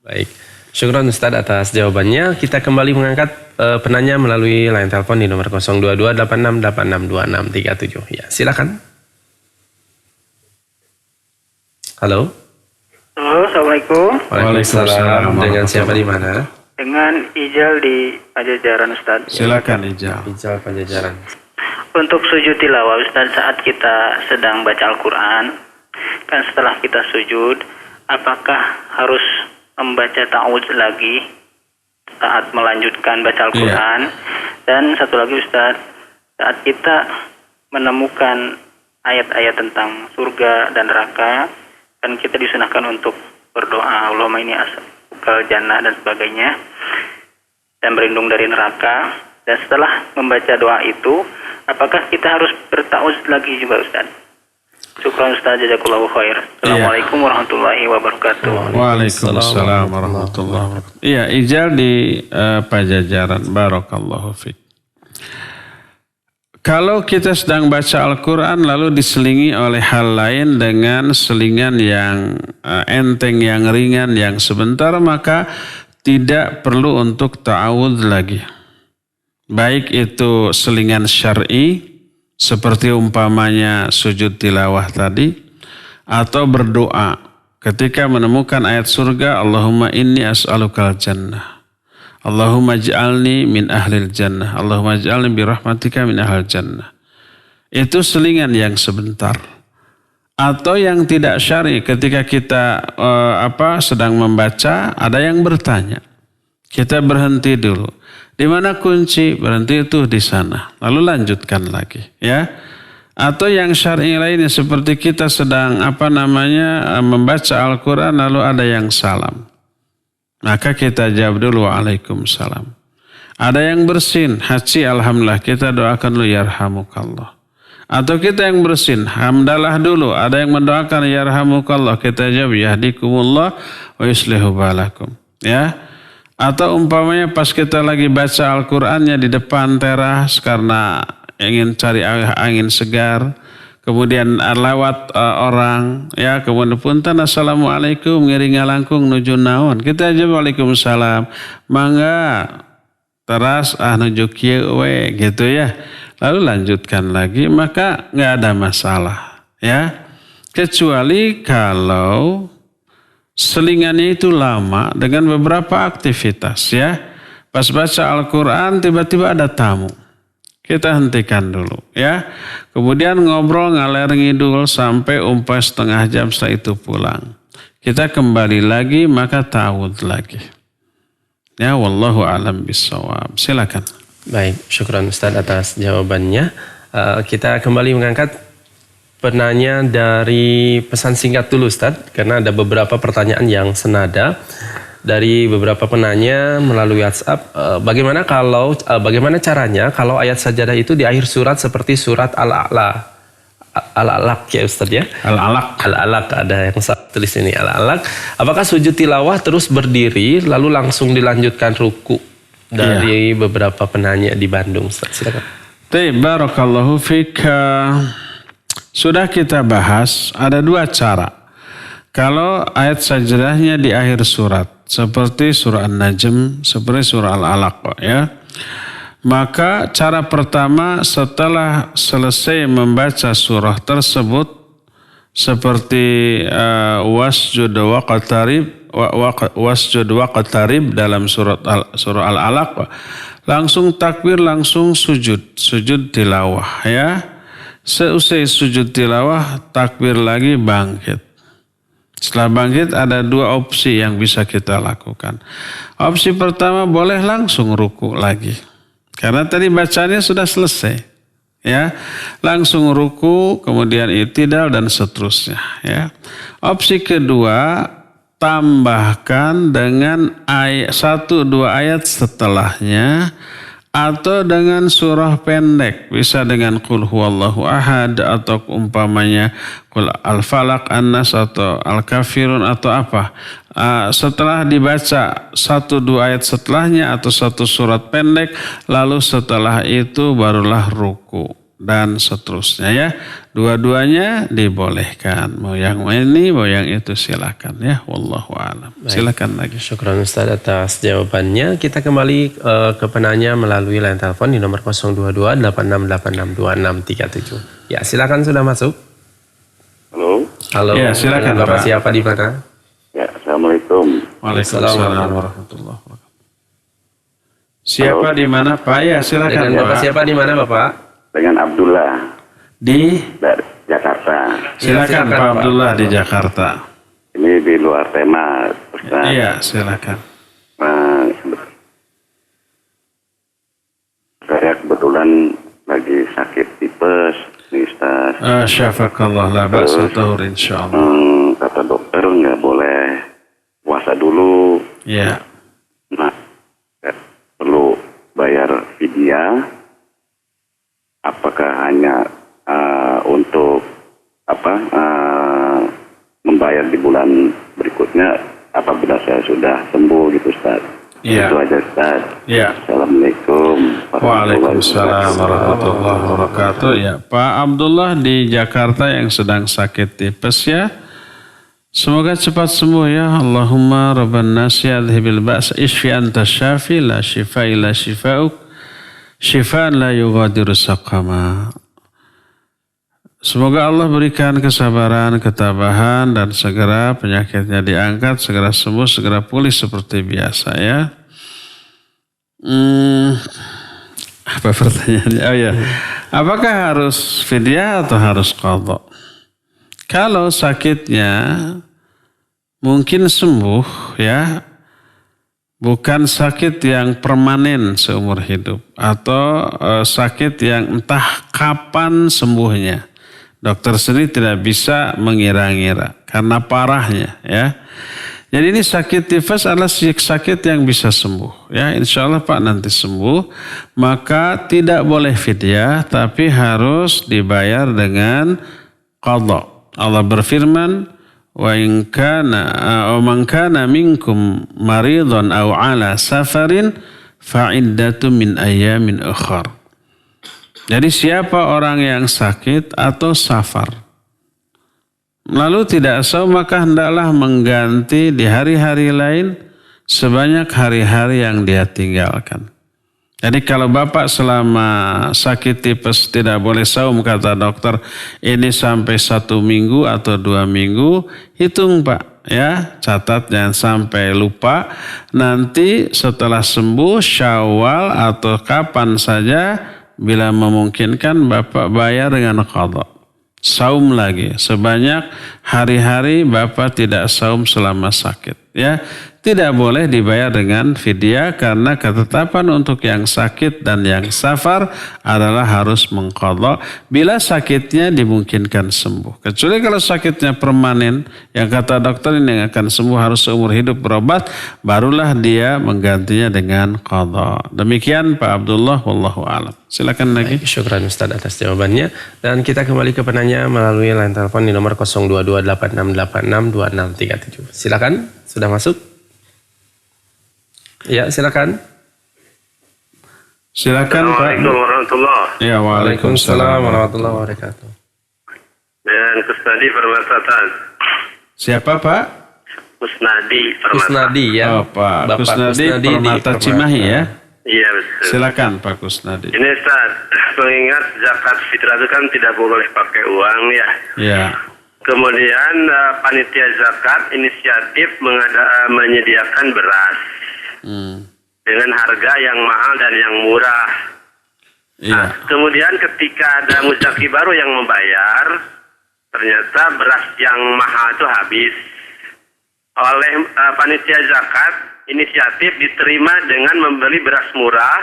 Baik, syukran Ustaz atas jawabannya. Kita kembali mengangkat penanya melalui line telepon di nomor 02286862637. Ya, silakan. Halo. Halo, Assalamualaikum. Waalaikumsalam. Dengan siapa di mana? Dengan Ijal di Pajajaran, Ustaz. Silakan Ijal. Ijal Pajajaran. Untuk sujud tilawah, Ustaz, saat kita sedang baca Al-Quran, kan setelah kita sujud, apakah harus membaca ta'awudz lagi saat melanjutkan baca Al-Quran? Dan satu lagi Ustaz, saat kita menemukan ayat-ayat tentang surga dan neraka, kan kita disunahkan untuk berdoa Allahumma inni as'alukal jannah dan sebagainya, dan berlindung dari neraka. Dan setelah membaca doa itu, apakah kita harus berta'awudz lagi juga Ustaz? Syukran Ustaz, jazakallahu khair. Assalamualaikum warahmatullahi wabarakatuh. Waalaikumsalam warahmatullahi wabarakatuh. Iya, Ijal di Pajajaran. Barakallahu fiik. Kalau kita sedang baca Al-Quran lalu diselingi oleh hal lain dengan selingan yang enteng, yang ringan, yang sebentar, maka tidak perlu untuk ta'awudz lagi. Baik itu selingan syar'i, seperti umpamanya sujud tilawah tadi, atau berdoa ketika menemukan ayat surga, Allahumma inni as'alukal jannah, Allahumma ij'alni min ahlil jannah, Allahumma ij'alni birahmatika min ahlil jannah. Itu selingan yang sebentar. Atau yang tidak syar'i, ketika kita sedang membaca, ada yang bertanya, kita berhenti dulu. Di mana kunci? Berhenti itu di sana. Lalu lanjutkan lagi, ya. Atau yang syar'i lainnya seperti kita sedang membaca Al-Quran lalu ada yang salam. Maka kita jawab dulu waalaikumsalam. Ada yang bersin, haji alhamdulillah, kita doakan dulu yarhamukallah. Atau kita yang bersin, hamdalah dulu. Ada yang mendoakan yarhamukallah, kita jawab yahdikumullah wa yuslihu balakum. Ya. Atau umpamanya pas kita lagi baca Al-Qur'annya di depan teras karena ingin cari angin segar, kemudian lewat orang, ya, kemudian punten assalamualaikum ngiring langkung nuju naon, kita jawab waalaikumsalam, mangga teras nuju kieu we, gitu ya. Lalu lanjutkan lagi, maka nggak ada masalah, ya. Kecuali kalau selingannya itu lama dengan beberapa aktivitas, ya. Pas baca Al-Quran tiba-tiba ada tamu. Kita hentikan dulu, ya. Kemudian ngobrol ngaler ngidul sampai setengah jam, setelah itu pulang. Kita kembali lagi, maka ta'awudz lagi. Ya, wallahu a'lam bishawab. Silakan. Baik, syukran Ustaz atas jawabannya. Kita kembali mengangkat penanya dari pesan singkat dulu Ustaz, karena ada beberapa pertanyaan yang senada dari beberapa penanya melalui WhatsApp. Bagaimana caranya kalau ayat sajadah itu di akhir surat seperti surat Al-Alaq ya Ustaz ya? Al-Alaq ada yang saya tulis ini Al-Alaq. Apakah sujud tilawah terus berdiri lalu langsung dilanjutkan ruku? Dari beberapa penanya di Bandung Ustaz, silakan. Barakallahu fika. Sudah kita bahas ada dua cara. Kalau ayat sajdahnya di akhir surat seperti surah An-Najm, seperti surah Al-Alaq, ya. Maka cara pertama setelah selesai membaca surah tersebut seperti wasjud waqtarib dalam surah Al-Alaq, langsung takbir, langsung sujud tilawah, ya. Seusai sujud tilawah, takbir lagi, bangkit. Setelah bangkit ada dua opsi yang bisa kita lakukan. Opsi pertama, boleh langsung ruku lagi. Karena tadi bacanya sudah selesai. Ya, langsung ruku, kemudian i'tidal dan seterusnya. Ya. Opsi kedua, tambahkan dengan satu dua ayat setelahnya atau dengan surah pendek, bisa dengan qul huwallahu ahad atau umpamanya qul al-falaq, an-nas atau al-kafirun atau apa. Setelah dibaca satu dua ayat setelahnya atau satu surat pendek, lalu setelah itu barulah ruku dan seterusnya, ya. Dua-duanya dibolehkan. Mau yang ini, mau yang itu, silakan, ya. Wallahu a'lam. Silakan lagi. Syukran Ustaz atas jawabannya. Kita kembali ke penanya melalui line telepon di nomor 022-8686-2637. Ya, silakan, sudah masuk. Halo. Ya, silakan. Bapak siapa di mana? Ya, assalamualaikum. Waalaikumsalam warahmatullahi wabarakatuh. Siapa di mana, Pak? Ya, silakan, Bapak Pak. siapa di mana, Bapak? Dengan Abdullah Di dari Jakarta. silakan Pak Abdullah di Jakarta. Ini Ini di luar tema, Ustaz. Iya, silakan. Saya kebetulan lagi sakit tipes, nih Ustaz. Syafakallah la ba'sa tahur insyaallah. Kata dokter nggak boleh puasa dulu. Iya. Nah, perlu bayar fidyah. Apakah hanya untuk membayar di bulan berikutnya apabila saya sudah sembuh gitu Ustaz? Iya. Itu aja Ustaz. Iya. Assalamualaikum. Waalaikumsalam warahmatullahi wabarakatuh. Ya, Pak Abdullah di Jakarta yang sedang sakit tipes ya. Semoga cepat sembuh ya. Allahumma rabban nasi adhibil ba's ishfi anta syafi la shifa illa shifa'uk. Shifaan la yughadiru saqama. Semoga Allah berikan kesabaran, ketabahan dan segera penyakitnya diangkat, segera sembuh, segera pulih seperti biasa ya. Apa pertanyaannya? Oh ya, apakah harus fidyah atau harus qadha? Kalau sakitnya mungkin sembuh ya, bukan sakit yang permanen seumur hidup atau sakit yang entah kapan sembuhnya. Dokter sendiri tidak bisa mengira-ngira karena parahnya ya. Jadi ini sakit tifus adalah sakit yang bisa sembuh ya. Insya Allah Pak nanti sembuh, maka tidak boleh fidyah tapi harus dibayar dengan qadha. Allah berfirman, wa in kana man kana minkum maridun aw ala safarin fa iddatun min ayyamin ukhra. Jadi siapa orang yang sakit atau safar lalu tidak saum, maka hendaklah mengganti di hari-hari lain sebanyak hari-hari yang dia tinggalkan. Jadi kalau Bapak selama sakit tipes tidak boleh saum, kata dokter, ini sampai 1 minggu atau 2 minggu, hitung Pak. Ya, catat jangan sampai lupa. Nanti setelah sembuh Syawal atau kapan saja, bila memungkinkan Bapak bayar dengan qadha. Saum lagi sebanyak hari-hari Bapak tidak saum selama sakit. Ya, tidak boleh dibayar dengan fidyah karena ketetapan untuk yang sakit dan yang safar adalah harus mengqadha bila sakitnya dimungkinkan sembuh. Kecuali kalau sakitnya permanen, yang kata dokter ini yang akan sembuh harus seumur hidup berobat, barulah dia menggantinya dengan qadha. Demikian Pak Abdullah, wallahu a'lam. Silakan lagi. Syukran Ustaz atas jawabannya. Dan kita kembali ke penanya melalui line telepon di nomor 02286862637. Silakan, sudah masuk? Ya, silakan. Silakan Pak. Assalamualaikum warahmatullahi. Ya, waalaikumsalam warahmatullahi wabarakatuh. Dan Kusnadi Permatatan. Siapa Pak? Kusnadi Permata. Kusnadi ya. Oh Pak Bapak Kusnadi Permata Cimahi ya. Iya betul. Silakan Pak Kusnadi. Ini Ustaz, mengingat zakat fitrah itu kan tidak boleh pakai uang ya. Ya. Kemudian panitia zakat inisiatif menyediakan beras dengan harga yang mahal dan yang murah. Iya. Nah, kemudian ketika ada muzaki baru yang membayar, ternyata beras yang mahal itu habis. Oleh panitia zakat inisiatif diterima dengan membeli beras murah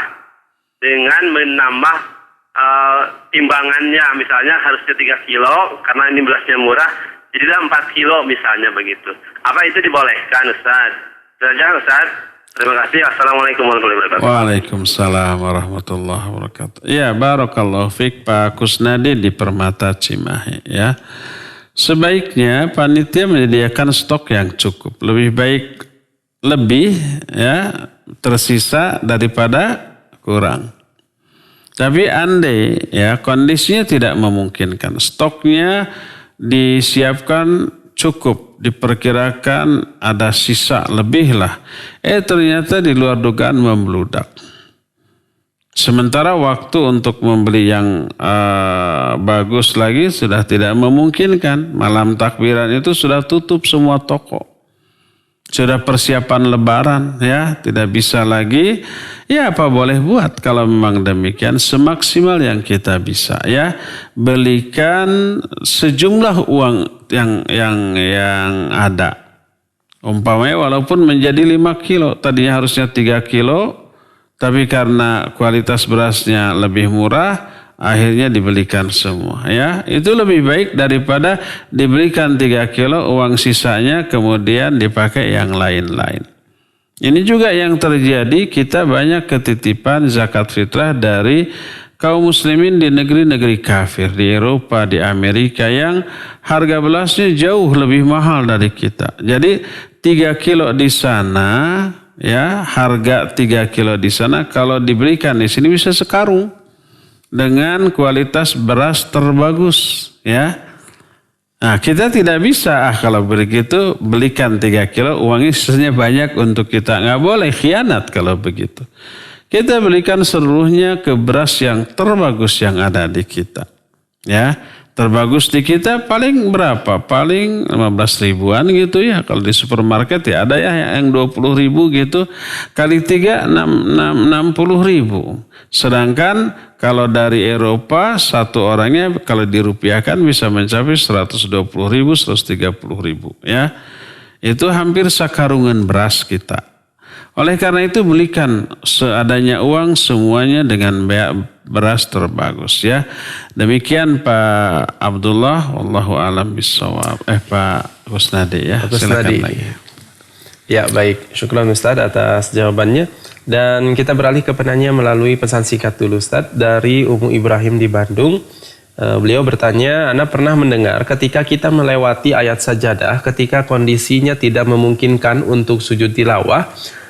dengan menambah timbangannya, misalnya harusnya 3 kilo karena ini berasnya murah, jadilah 4 kilo misalnya begitu. Apa itu dibolehkan Ustaz? Saja Ustaz. Terima kasih. Assalamualaikum warahmatullahi wabarakatuh. Waalaikumsalam warahmatullahi wabarakatuh. Ya, barakallahu fiik Pak Kusnadi di Permata Cimahi ya. Sebaiknya panitia menyediakan stok yang cukup. Lebih baik lebih ya tersisa daripada kurang. Tapi andai ya kondisinya tidak memungkinkan, stoknya disiapkan cukup, diperkirakan ada sisa lebih lah. Ternyata di luar dugaan membludak. Sementara waktu untuk membeli yang bagus lagi sudah tidak memungkinkan. Malam takbiran itu sudah tutup semua toko. Sudah persiapan lebaran ya, tidak bisa lagi. Ya apa boleh buat kalau memang demikian, semaksimal yang kita bisa ya. Belikan sejumlah uang yang ada Umpamanya walaupun menjadi 5 kilo, tadinya harusnya 3 kilo, tapi karena kualitas berasnya lebih murah, akhirnya dibelikan semua. Ya, itu lebih baik daripada dibelikan 3 kilo, uang sisanya kemudian dipakai yang lain-lain. Ini juga yang terjadi, kita banyak ketitipan zakat fitrah dari kaum muslimin di negeri-negeri kafir, di Eropa, di Amerika yang harga berasnya jauh lebih mahal dari kita. Jadi 3 kilo di sana, ya harga 3 kilo di sana kalau diberikan di sini bisa sekarung dengan kualitas beras terbagus, ya. Nah, kita tidak bisa kalau begitu belikan 3 kilo, uangnya sisanya banyak untuk kita. Nggak boleh khianat kalau begitu. Kita belikan seluruhnya ke beras yang terbagus yang ada di kita. Ya, terbagus di kita paling berapa? Paling 15 ribuan gitu ya. Kalau di supermarket ya ada ya yang 20 ribu gitu. Kali 3, 60 ribu. Sedangkan kalau dari Eropa satu orangnya kalau dirupiahkan bisa mencapai 120 ribu, 130 ribu. Ya, itu hampir sakarungan beras kita. Oleh karena itu belikan seadanya uang semuanya dengan beras terbagus, ya. Demikian Pak Abdullah, wallahu a'lam bishawab. Pak Kusnadi, ya. Silakan lagi. Ya, baik. Syukran Ustaz atas jawabannya. Dan kita beralih ke penanya melalui pesan singkat dulu Ustaz dari Umu Ibrahim di Bandung. Beliau bertanya, Ana pernah mendengar ketika kita melewati ayat sajadah, ketika kondisinya tidak memungkinkan untuk sujud tilawah,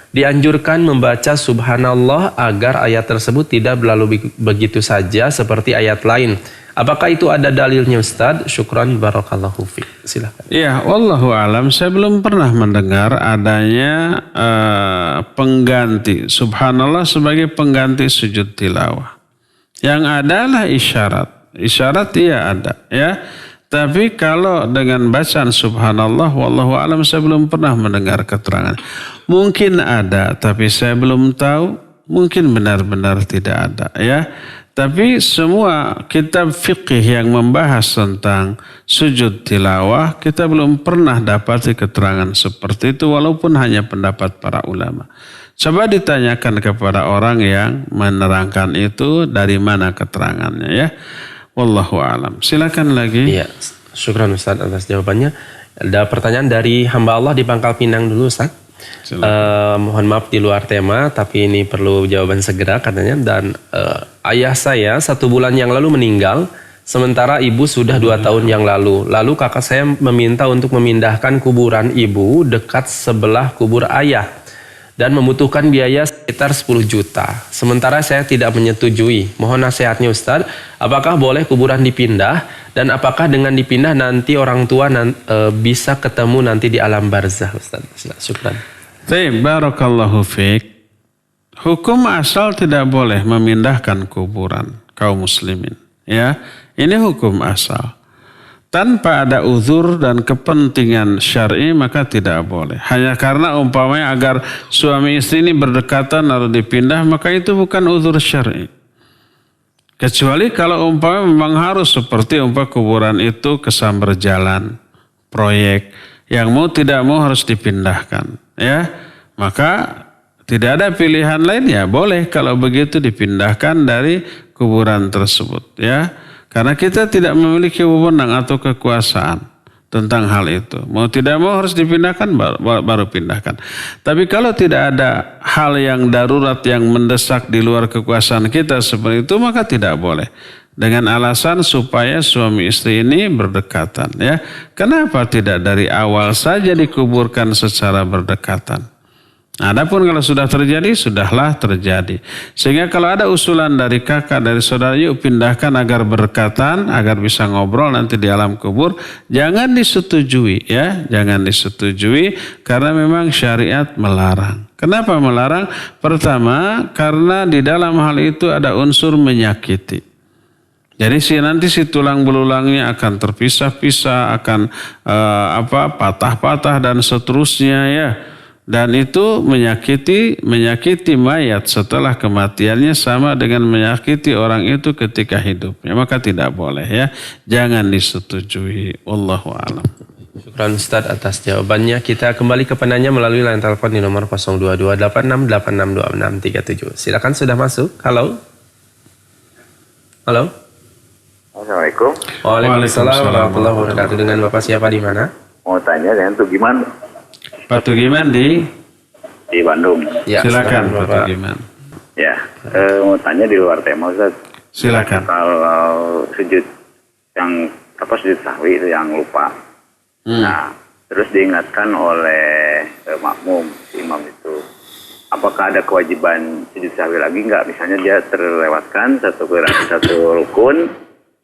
dianjurkan membaca subhanallah agar ayat tersebut tidak berlalu begitu saja seperti ayat lain. Apakah itu ada dalilnya Ustaz? Syukran barakallahu fiik. Silakan. Ya, wallahu alam, saya belum pernah mendengar adanya pengganti subhanallah sebagai pengganti sujud tilawah. Yang adalah isyarat. Isyarat iya ada, ya. Tapi kalau dengan bacaan subhanallah wallahu alam saya belum pernah mendengar keterangan. Mungkin ada tapi saya belum tahu, mungkin benar-benar tidak ada, ya. Tapi semua kitab fikih yang membahas tentang sujud tilawah kita belum pernah dapat keterangan seperti itu walaupun hanya pendapat para ulama. Coba ditanyakan kepada orang yang menerangkan itu dari mana keterangannya, ya. Wallahu alam. Silakan lagi. Iya, syukran Ustaz atas jawabannya. Ada pertanyaan dari hamba Allah di Pangkal Pinang dulu Ustaz. Mohon maaf di luar tema, tapi ini perlu jawaban segera katanya. Dan ayah saya 1 bulan yang lalu meninggal, sementara ibu sudah 2 tahun yang lalu. Lalu kakak saya meminta untuk memindahkan kuburan ibu dekat sebelah kubur ayah dan membutuhkan biaya sekitar 10 juta. Sementara saya tidak menyetujui. Mohon nasihatnya Ustaz, apakah boleh kuburan dipindah? Dan apakah dengan dipindah nanti orang tua bisa ketemu nanti di alam barzah Ustaz? Syukran. Baik, barakallahu fiik. Hukum asal tidak boleh memindahkan kuburan kaum muslimin. Ya, ini hukum asal. Tanpa ada uzur dan kepentingan syar'i maka tidak boleh. Hanya karena umpamanya agar suami istri ini berdekatan lalu dipindah maka itu bukan uzur syar'i. Kecuali kalau umpamanya memang harus seperti kuburan itu kesambar jalan, proyek yang mau tidak mau harus dipindahkan, ya. Maka tidak ada pilihan lain, ya boleh kalau begitu dipindahkan dari kuburan tersebut, ya. Karena kita tidak memiliki wewenang atau kekuasaan tentang hal itu. Mau tidak mau harus dipindahkan baru pindahkan. Tapi kalau tidak ada hal yang darurat yang mendesak di luar kekuasaan kita seperti itu maka tidak boleh. Dengan alasan supaya suami istri ini berdekatan, ya. Kenapa tidak dari awal saja dikuburkan secara berdekatan? Adapun kalau sudah terjadi, sudahlah terjadi. Sehingga kalau ada usulan dari kakak, dari saudara, yuk pindahkan agar berdekatan, agar bisa ngobrol nanti di alam kubur, jangan disetujui, ya. Jangan disetujui karena memang syariat melarang. Kenapa melarang? Pertama, karena di dalam hal itu ada unsur menyakiti. Jadi nanti si tulang belulangnya akan terpisah-pisah, akan patah-patah dan seterusnya, ya. Dan itu menyakiti mayat setelah kematiannya sama dengan menyakiti orang itu ketika hidupnya. Maka tidak boleh, ya. Jangan disetujui. Wallahu a'lam. Syukran Ustaz atas jawabannya. Kita kembali ke penanya melalui line telepon di nomor 02286862637. Silakan, sudah masuk. Halo. Halo. Assalamualaikum. Waalaikumsalam warahmatullahi wabarakatuh. Dengan Bapak siapa di mana? Mau tanya dengan Tugiman Pak Tugiman di Bandung. Ya, silakan Pak Bapak. Tugiman. Ya, mau tanya di luar tema Ustaz. Silakan. Kalau sujud sujud sahwi itu yang lupa. Nah, terus diingatkan oleh makmum, imam itu. Apakah ada kewajiban sujud sahwi lagi nggak? Misalnya dia terlewatkan satu rukun,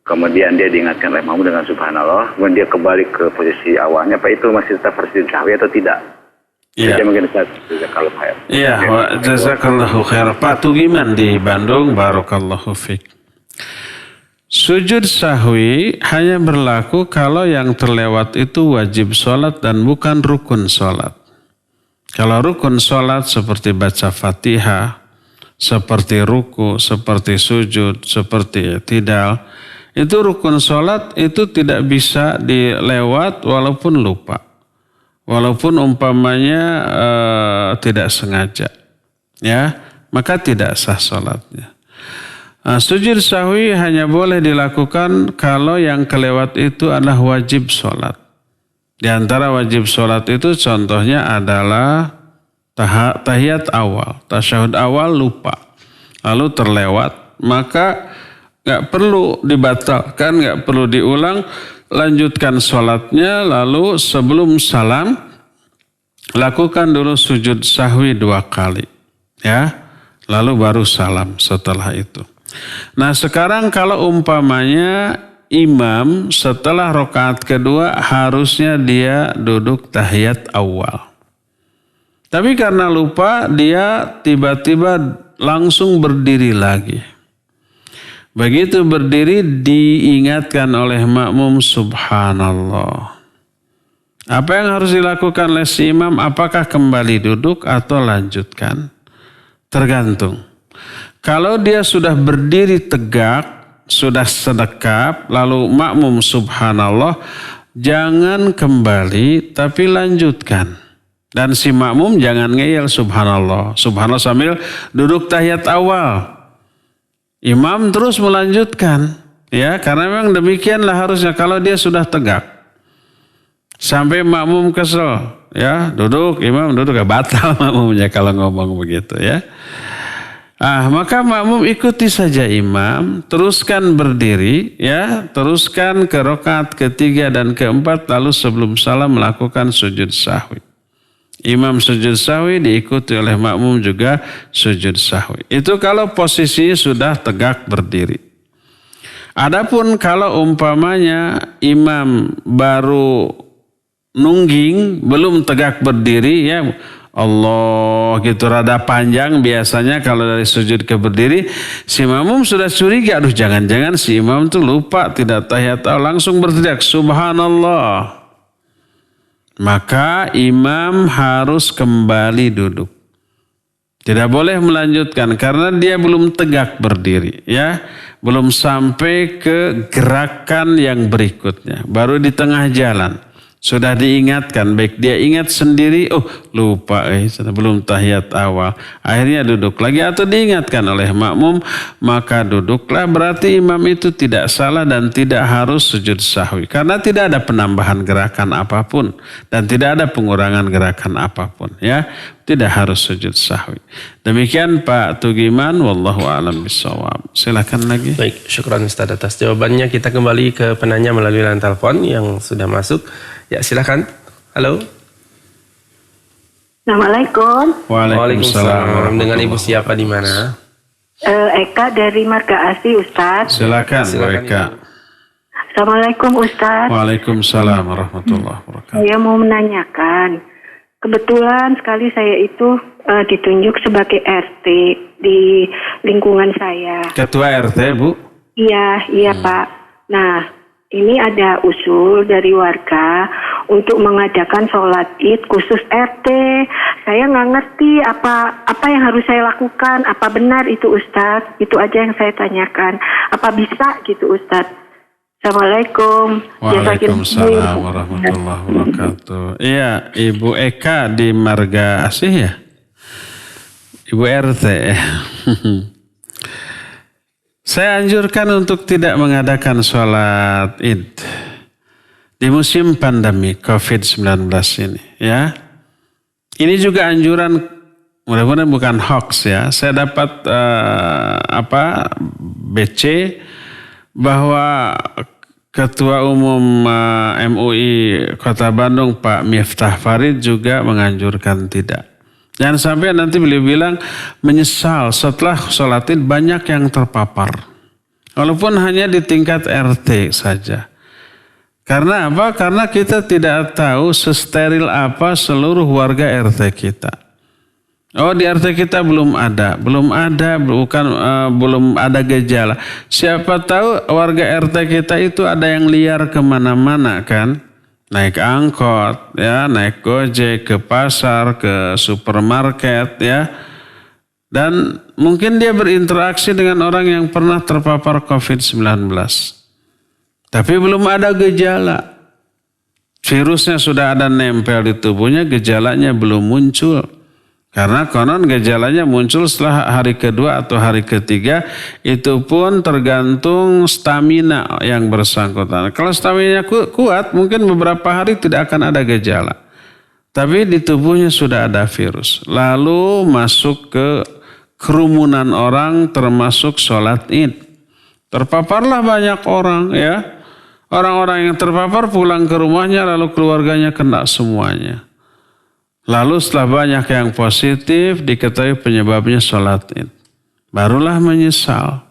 kemudian dia diingatkan oleh makmum dengan subhanallah, kemudian dia kembali ke posisi awalnya, apa itu masih tetap sujud sahwi atau tidak? Iya. Jadi mungkin Ustaz, jazakallahu khair. Iya, jazakallahu khair. Pak Tugiman di Bandung, barakallahu fiik. Sujud sahwi hanya berlaku kalau yang terlewat itu wajib sholat dan bukan rukun sholat. Kalau rukun sholat seperti baca Fatihah, seperti ruku, seperti sujud, seperti i'tidal, itu rukun sholat itu tidak bisa dilewat walaupun lupa. Walaupun umpamanya tidak sengaja. Ya, maka tidak sah sholatnya. Nah, sujud sahwi hanya boleh dilakukan kalau yang kelewat itu adalah wajib sholat. Di antara wajib sholat itu contohnya adalah tahiyat awal, tasyahud awal lupa, lalu terlewat, maka nggak perlu dibatalkan, nggak perlu diulang, lanjutkan sholatnya, lalu sebelum salam lakukan dulu sujud sahwi 2 kali, ya, lalu baru salam setelah itu. Nah sekarang kalau umpamanya imam setelah rakaat kedua harusnya dia duduk tahiyat awal. Tapi karena lupa dia tiba-tiba langsung berdiri lagi. Begitu berdiri diingatkan oleh makmum subhanallah. Apa yang harus dilakukan oleh si imam? Apakah kembali duduk atau lanjutkan? Tergantung. Kalau dia sudah berdiri tegak, sudah sedekap, lalu makmum subhanallah, jangan kembali tapi lanjutkan. Dan si makmum jangan ngeyel subhanallah. Subhanallah sambil duduk tahiyat awal. Imam terus melanjutkan. Ya, karena memang demikianlah harusnya kalau dia sudah tegak. Sampai makmum kesel. Ya, duduk, imam duduk, batal makmumnya kalau ngomong begitu ya. Maka makmum ikuti saja imam, teruskan berdiri, ya, teruskan ke rakaat ketiga dan keempat, lalu sebelum salam melakukan sujud sahwi. Imam sujud sahwi diikuti oleh makmum juga sujud sahwi. Itu kalau posisinya sudah tegak berdiri. Adapun kalau umpamanya imam baru nungging, belum tegak berdiri, ya, Allah gitu rada panjang biasanya kalau dari sujud ke berdiri, si makmum sudah curiga, aduh jangan-jangan si imam tuh lupa tidak tahiyat awal, langsung berteriak subhanallah. Maka imam harus kembali duduk. Tidak boleh melanjutkan karena dia belum tegak berdiri, ya. Belum sampai ke gerakan yang berikutnya, baru di tengah jalan. Sudah diingatkan, baik dia ingat sendiri, oh lupa, belum tahiyat awal. Akhirnya duduk lagi atau diingatkan oleh makmum, maka duduklah. Berarti imam itu tidak salah dan tidak harus sujud sahwi. Karena tidak ada penambahan gerakan apapun dan tidak ada pengurangan gerakan apapun. Ya, tidak harus sujud sahwi. Demikian Pak Tugiman, wallahu a'lam bishawab. Silakan lagi. Baik, syukran Ustaz atas jawabannya. Kita kembali ke penanya melalui line telepon yang sudah masuk. Ya, silakan. Halo. Assalamualaikum. Waalaikumsalam. Dengan Ibu siapa di mana? Eka dari Marga Asih, Ustaz. Silakan Eka. Assalamualaikum, Ustaz. Waalaikumsalam warahmatullahi wabarakatuh. Saya mau menanyakan. Kebetulan sekali saya itu ditunjuk sebagai RT di lingkungan saya. Ketua RT, Bu? Iya Pak. Nah, ini ada usul dari warga untuk mengadakan sholat id khusus RT. Saya nggak ngerti apa yang harus saya lakukan. Apa benar itu Ustadz? Itu aja yang saya tanyakan. Apa bisa gitu Ustadz? Assalamualaikum. Waalaikumsalam warahmatullahi wabarakatuh. Iya, Ibu Eka di Marga Asih ya? Ibu RT. Saya anjurkan untuk tidak mengadakan sholat Id di musim pandemi COVID-19 ini ya. Ini juga anjuran, mudah-mudahan bukan hoax ya. Saya dapat BC bahwa Ketua Umum MUI Kota Bandung Pak Miftah Farid juga menganjurkan tidak. Jangan sampai nanti beliau bilang menyesal setelah sholat Id banyak yang terpapar. Walaupun hanya di tingkat RT saja. Karena apa? Karena kita tidak tahu sesteril apa seluruh warga RT kita. Oh, di RT kita belum ada gejala. Siapa tahu warga RT kita itu ada yang liar kemana-mana kan, naik angkot, ya, naik gojek ke pasar, ke supermarket, ya, dan mungkin dia berinteraksi dengan orang yang pernah terpapar COVID-19, tapi belum ada gejala. Virusnya sudah ada nempel di tubuhnya, gejalanya belum muncul. Karena konon gejalanya muncul setelah hari kedua atau hari ketiga, itu pun tergantung stamina yang bersangkutan. Kalau stamina kuat, mungkin beberapa hari tidak akan ada gejala. Tapi di tubuhnya sudah ada virus. Lalu masuk ke kerumunan orang termasuk sholat Id. Terpaparlah banyak orang ya. Orang-orang yang terpapar pulang ke rumahnya lalu keluarganya kena semuanya. Lalu setelah banyak yang positif diketahui penyebabnya sholat Id. Barulah menyesal.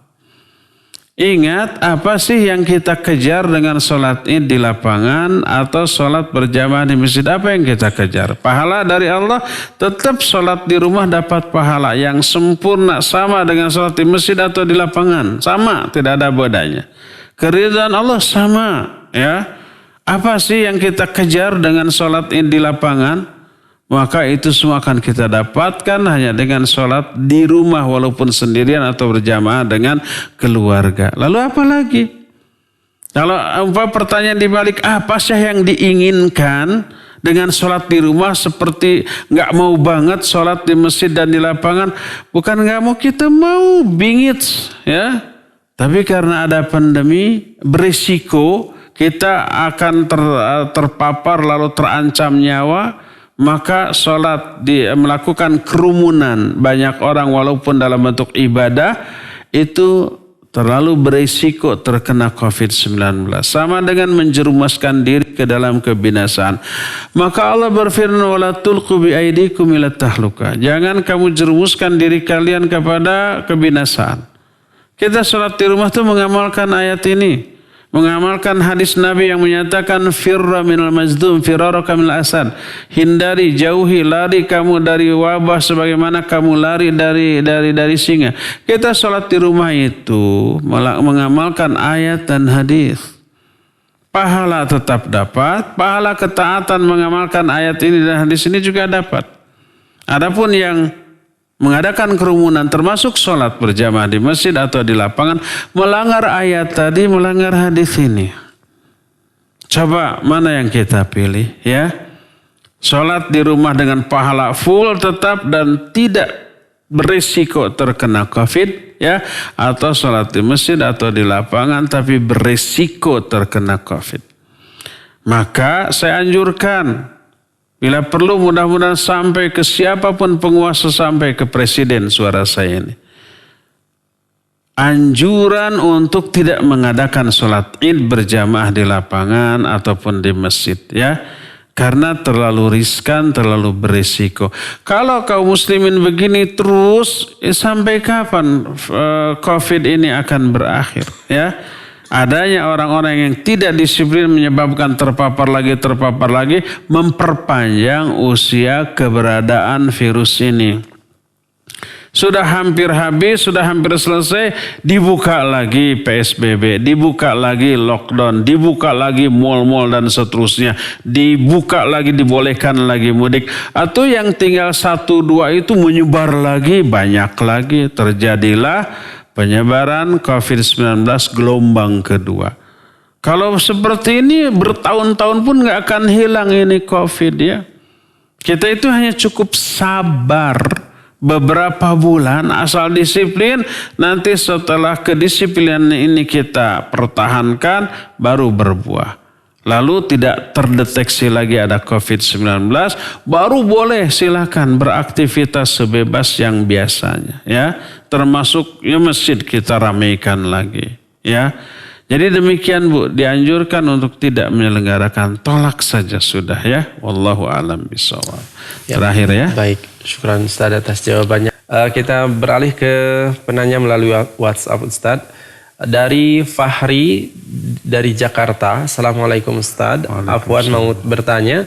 Ingat apa sih yang kita kejar dengan sholat Id di lapangan atau sholat berjamaah di masjid? Apa yang kita kejar? Pahala dari Allah. Tetap sholat di rumah dapat pahala yang sempurna sama dengan sholat di masjid atau di lapangan. Sama, tidak ada bedanya. Keridhaan Allah sama. Ya. Apa sih yang kita kejar dengan sholat Id di lapangan? Maka itu semua akan kita dapatkan hanya dengan sholat di rumah walaupun sendirian atau berjamaah dengan keluarga. Lalu apa lagi? Kalau pertanyaan dibalik apa sih yang diinginkan dengan sholat di rumah seperti nggak mau banget sholat di masjid dan di lapangan? Bukan nggak mau, kita mau bingit ya. Tapi karena ada pandemi berisiko kita akan terpapar lalu terancam nyawa. Maka sholat melakukan kerumunan banyak orang walaupun dalam bentuk ibadah itu terlalu berisiko terkena COVID-19. Sama dengan menjerumuskan diri ke dalam kebinasaan. Maka Allah berfirman, wala tulqu bi aydikum ila tahluka. Jangan kamu jerumuskan diri kalian kepada kebinasaan. Kita sholat di rumah itu mengamalkan ayat ini. Mengamalkan hadis Nabi yang menyatakan firra minal mazdum firaraka minal asad. Hindari, jauhi, lari kamu dari wabah sebagaimana kamu lari dari singa. Kita sholat di rumah itu mengamalkan ayat dan hadis. Pahala tetap dapat, pahala ketaatan mengamalkan ayat ini dan hadis ini juga dapat. Adapun yang mengadakan kerumunan termasuk sholat berjamaah di masjid atau di lapangan, melanggar ayat tadi, melanggar hadis ini. Coba mana yang kita pilih ya? Sholat di rumah dengan pahala full tetap dan tidak berisiko terkena COVID ya, atau sholat di masjid atau di lapangan tapi berisiko terkena COVID. Maka saya anjurkan, bila perlu mudah-mudahan sampai ke siapapun penguasa, sampai ke presiden suara saya ini. Anjuran untuk tidak mengadakan sholat Id berjamaah di lapangan ataupun di masjid ya. Karena terlalu riskan, terlalu berisiko. Kalau kaum muslimin begini terus, sampai kapan COVID ini akan berakhir ya? Adanya orang-orang yang tidak disiplin menyebabkan terpapar lagi, memperpanjang usia keberadaan virus ini. Sudah hampir habis, sudah hampir selesai, dibuka lagi PSBB, dibuka lagi lockdown, dibuka lagi mal-mal dan seterusnya, dibuka lagi, dibolehkan lagi mudik. Atau yang tinggal 1-2 itu menyebar lagi, banyak lagi, terjadilah penyebaran COVID-19 gelombang kedua. Kalau seperti ini bertahun-tahun pun nggak akan hilang ini COVID ya. Kita itu hanya cukup sabar beberapa bulan asal disiplin, nanti setelah kedisiplinan ini kita pertahankan baru berbuah. Lalu tidak terdeteksi lagi ada COVID-19, baru boleh silakan beraktivitas sebebas yang biasanya ya. Termasuk ya masjid kita ramaikan lagi ya. Jadi demikian Bu, dianjurkan untuk tidak menyelenggarakan, tolak saja sudah ya. Wallahu a'lam bishawab. Terakhir ya. Baik, syukran Ustaz atas jawabannya. Kita beralih ke penanya melalui WhatsApp Ustaz. Dari Fahri dari Jakarta. Assalamualaikum Ustaz. Afwan mau bertanya,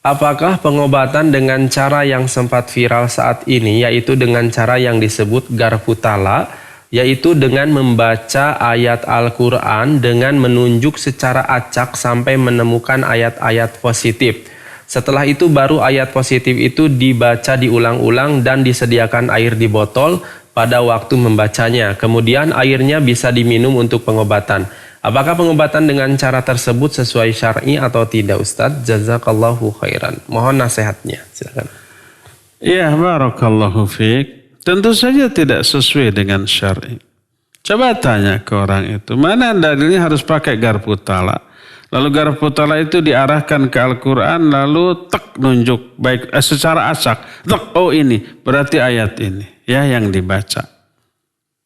apakah pengobatan dengan cara yang sempat viral saat ini, yaitu dengan cara yang disebut garpu tala, yaitu dengan membaca ayat Al-Quran dengan menunjuk secara acak sampai menemukan ayat-ayat positif. Setelah itu baru ayat positif itu dibaca diulang-ulang dan disediakan air di botol pada waktu membacanya. Kemudian airnya bisa diminum untuk pengobatan. Apakah pengobatan dengan cara tersebut sesuai syar'i atau tidak Ustadz? Jazakallahu khairan. Mohon nasihatnya. Silakan. Ya, barakallahu fiik. Tentu saja tidak sesuai dengan syar'i. Coba tanya ke orang itu, mana dalilnya harus pakai garpu tala? Lalu garpu tala itu diarahkan ke Al-Quran, lalu tek nunjuk baik secara acak. Tek, oh ini berarti ayat ini ya yang dibaca.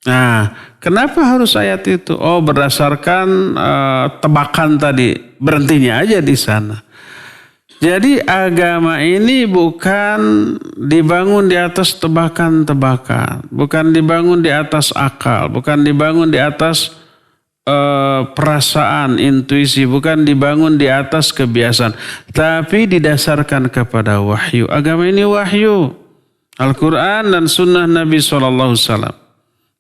Nah, kenapa harus ayat itu? Oh, berdasarkan tebakan tadi, berhentinya aja di sana. Jadi agama ini bukan dibangun di atas tebakan-tebakan, bukan dibangun di atas akal, bukan dibangun di atas perasaan, intuisi, bukan dibangun di atas kebiasaan, tapi didasarkan kepada wahyu. Agama ini wahyu, Al-Quran dan Sunnah Nabi SAW.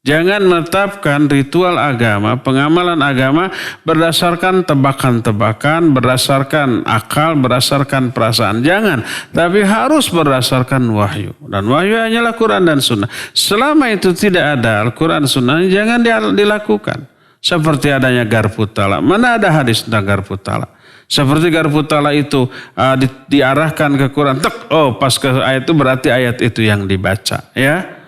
Jangan menetapkan ritual agama, pengamalan agama berdasarkan tebakan-tebakan, berdasarkan akal, berdasarkan perasaan. Jangan, tapi harus berdasarkan wahyu. Dan wahyu hanyalah Quran dan Sunnah. Selama itu tidak ada Al-Quran Sunnah, jangan dilakukan. Seperti adanya garpu tala. Mana ada hadis tentang garpu tala? Seperti garpu tala itu diarahkan ke Quran. Tek, oh pas ke ayat itu berarti ayat itu yang dibaca. Ya.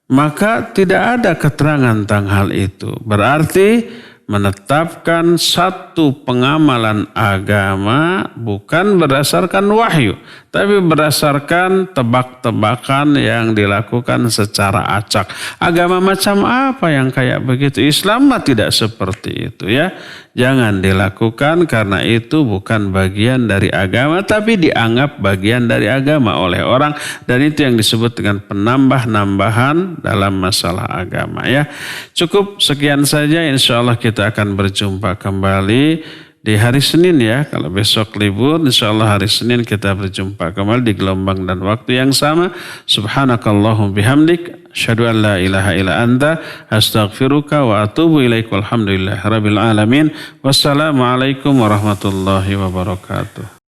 Maka tidak ada keterangan tentang hal itu. Berarti menetapkan satu pengamalan agama bukan berdasarkan wahyu, tapi berdasarkan tebak-tebakan yang dilakukan secara acak. Agama macam apa yang kayak begitu? Islam mah tidak seperti itu ya. Jangan dilakukan karena itu bukan bagian dari agama, tapi dianggap bagian dari agama oleh orang, dan itu yang disebut dengan penambah-nambahan dalam masalah agama ya. Cukup sekian saja, insya Allah kita akan berjumpa kembali di hari Senin ya. Kalau besok libur, insya Allah hari Senin kita berjumpa kembali di gelombang dan waktu yang sama. Subhanakallahum bihamdik, asyhadu an la ilaha illa anta, astaghfiruka wa atubu ilaik. Walhamdulillahi rabbil alamin. Wassalamualaikum warahmatullahi wabarakatuh.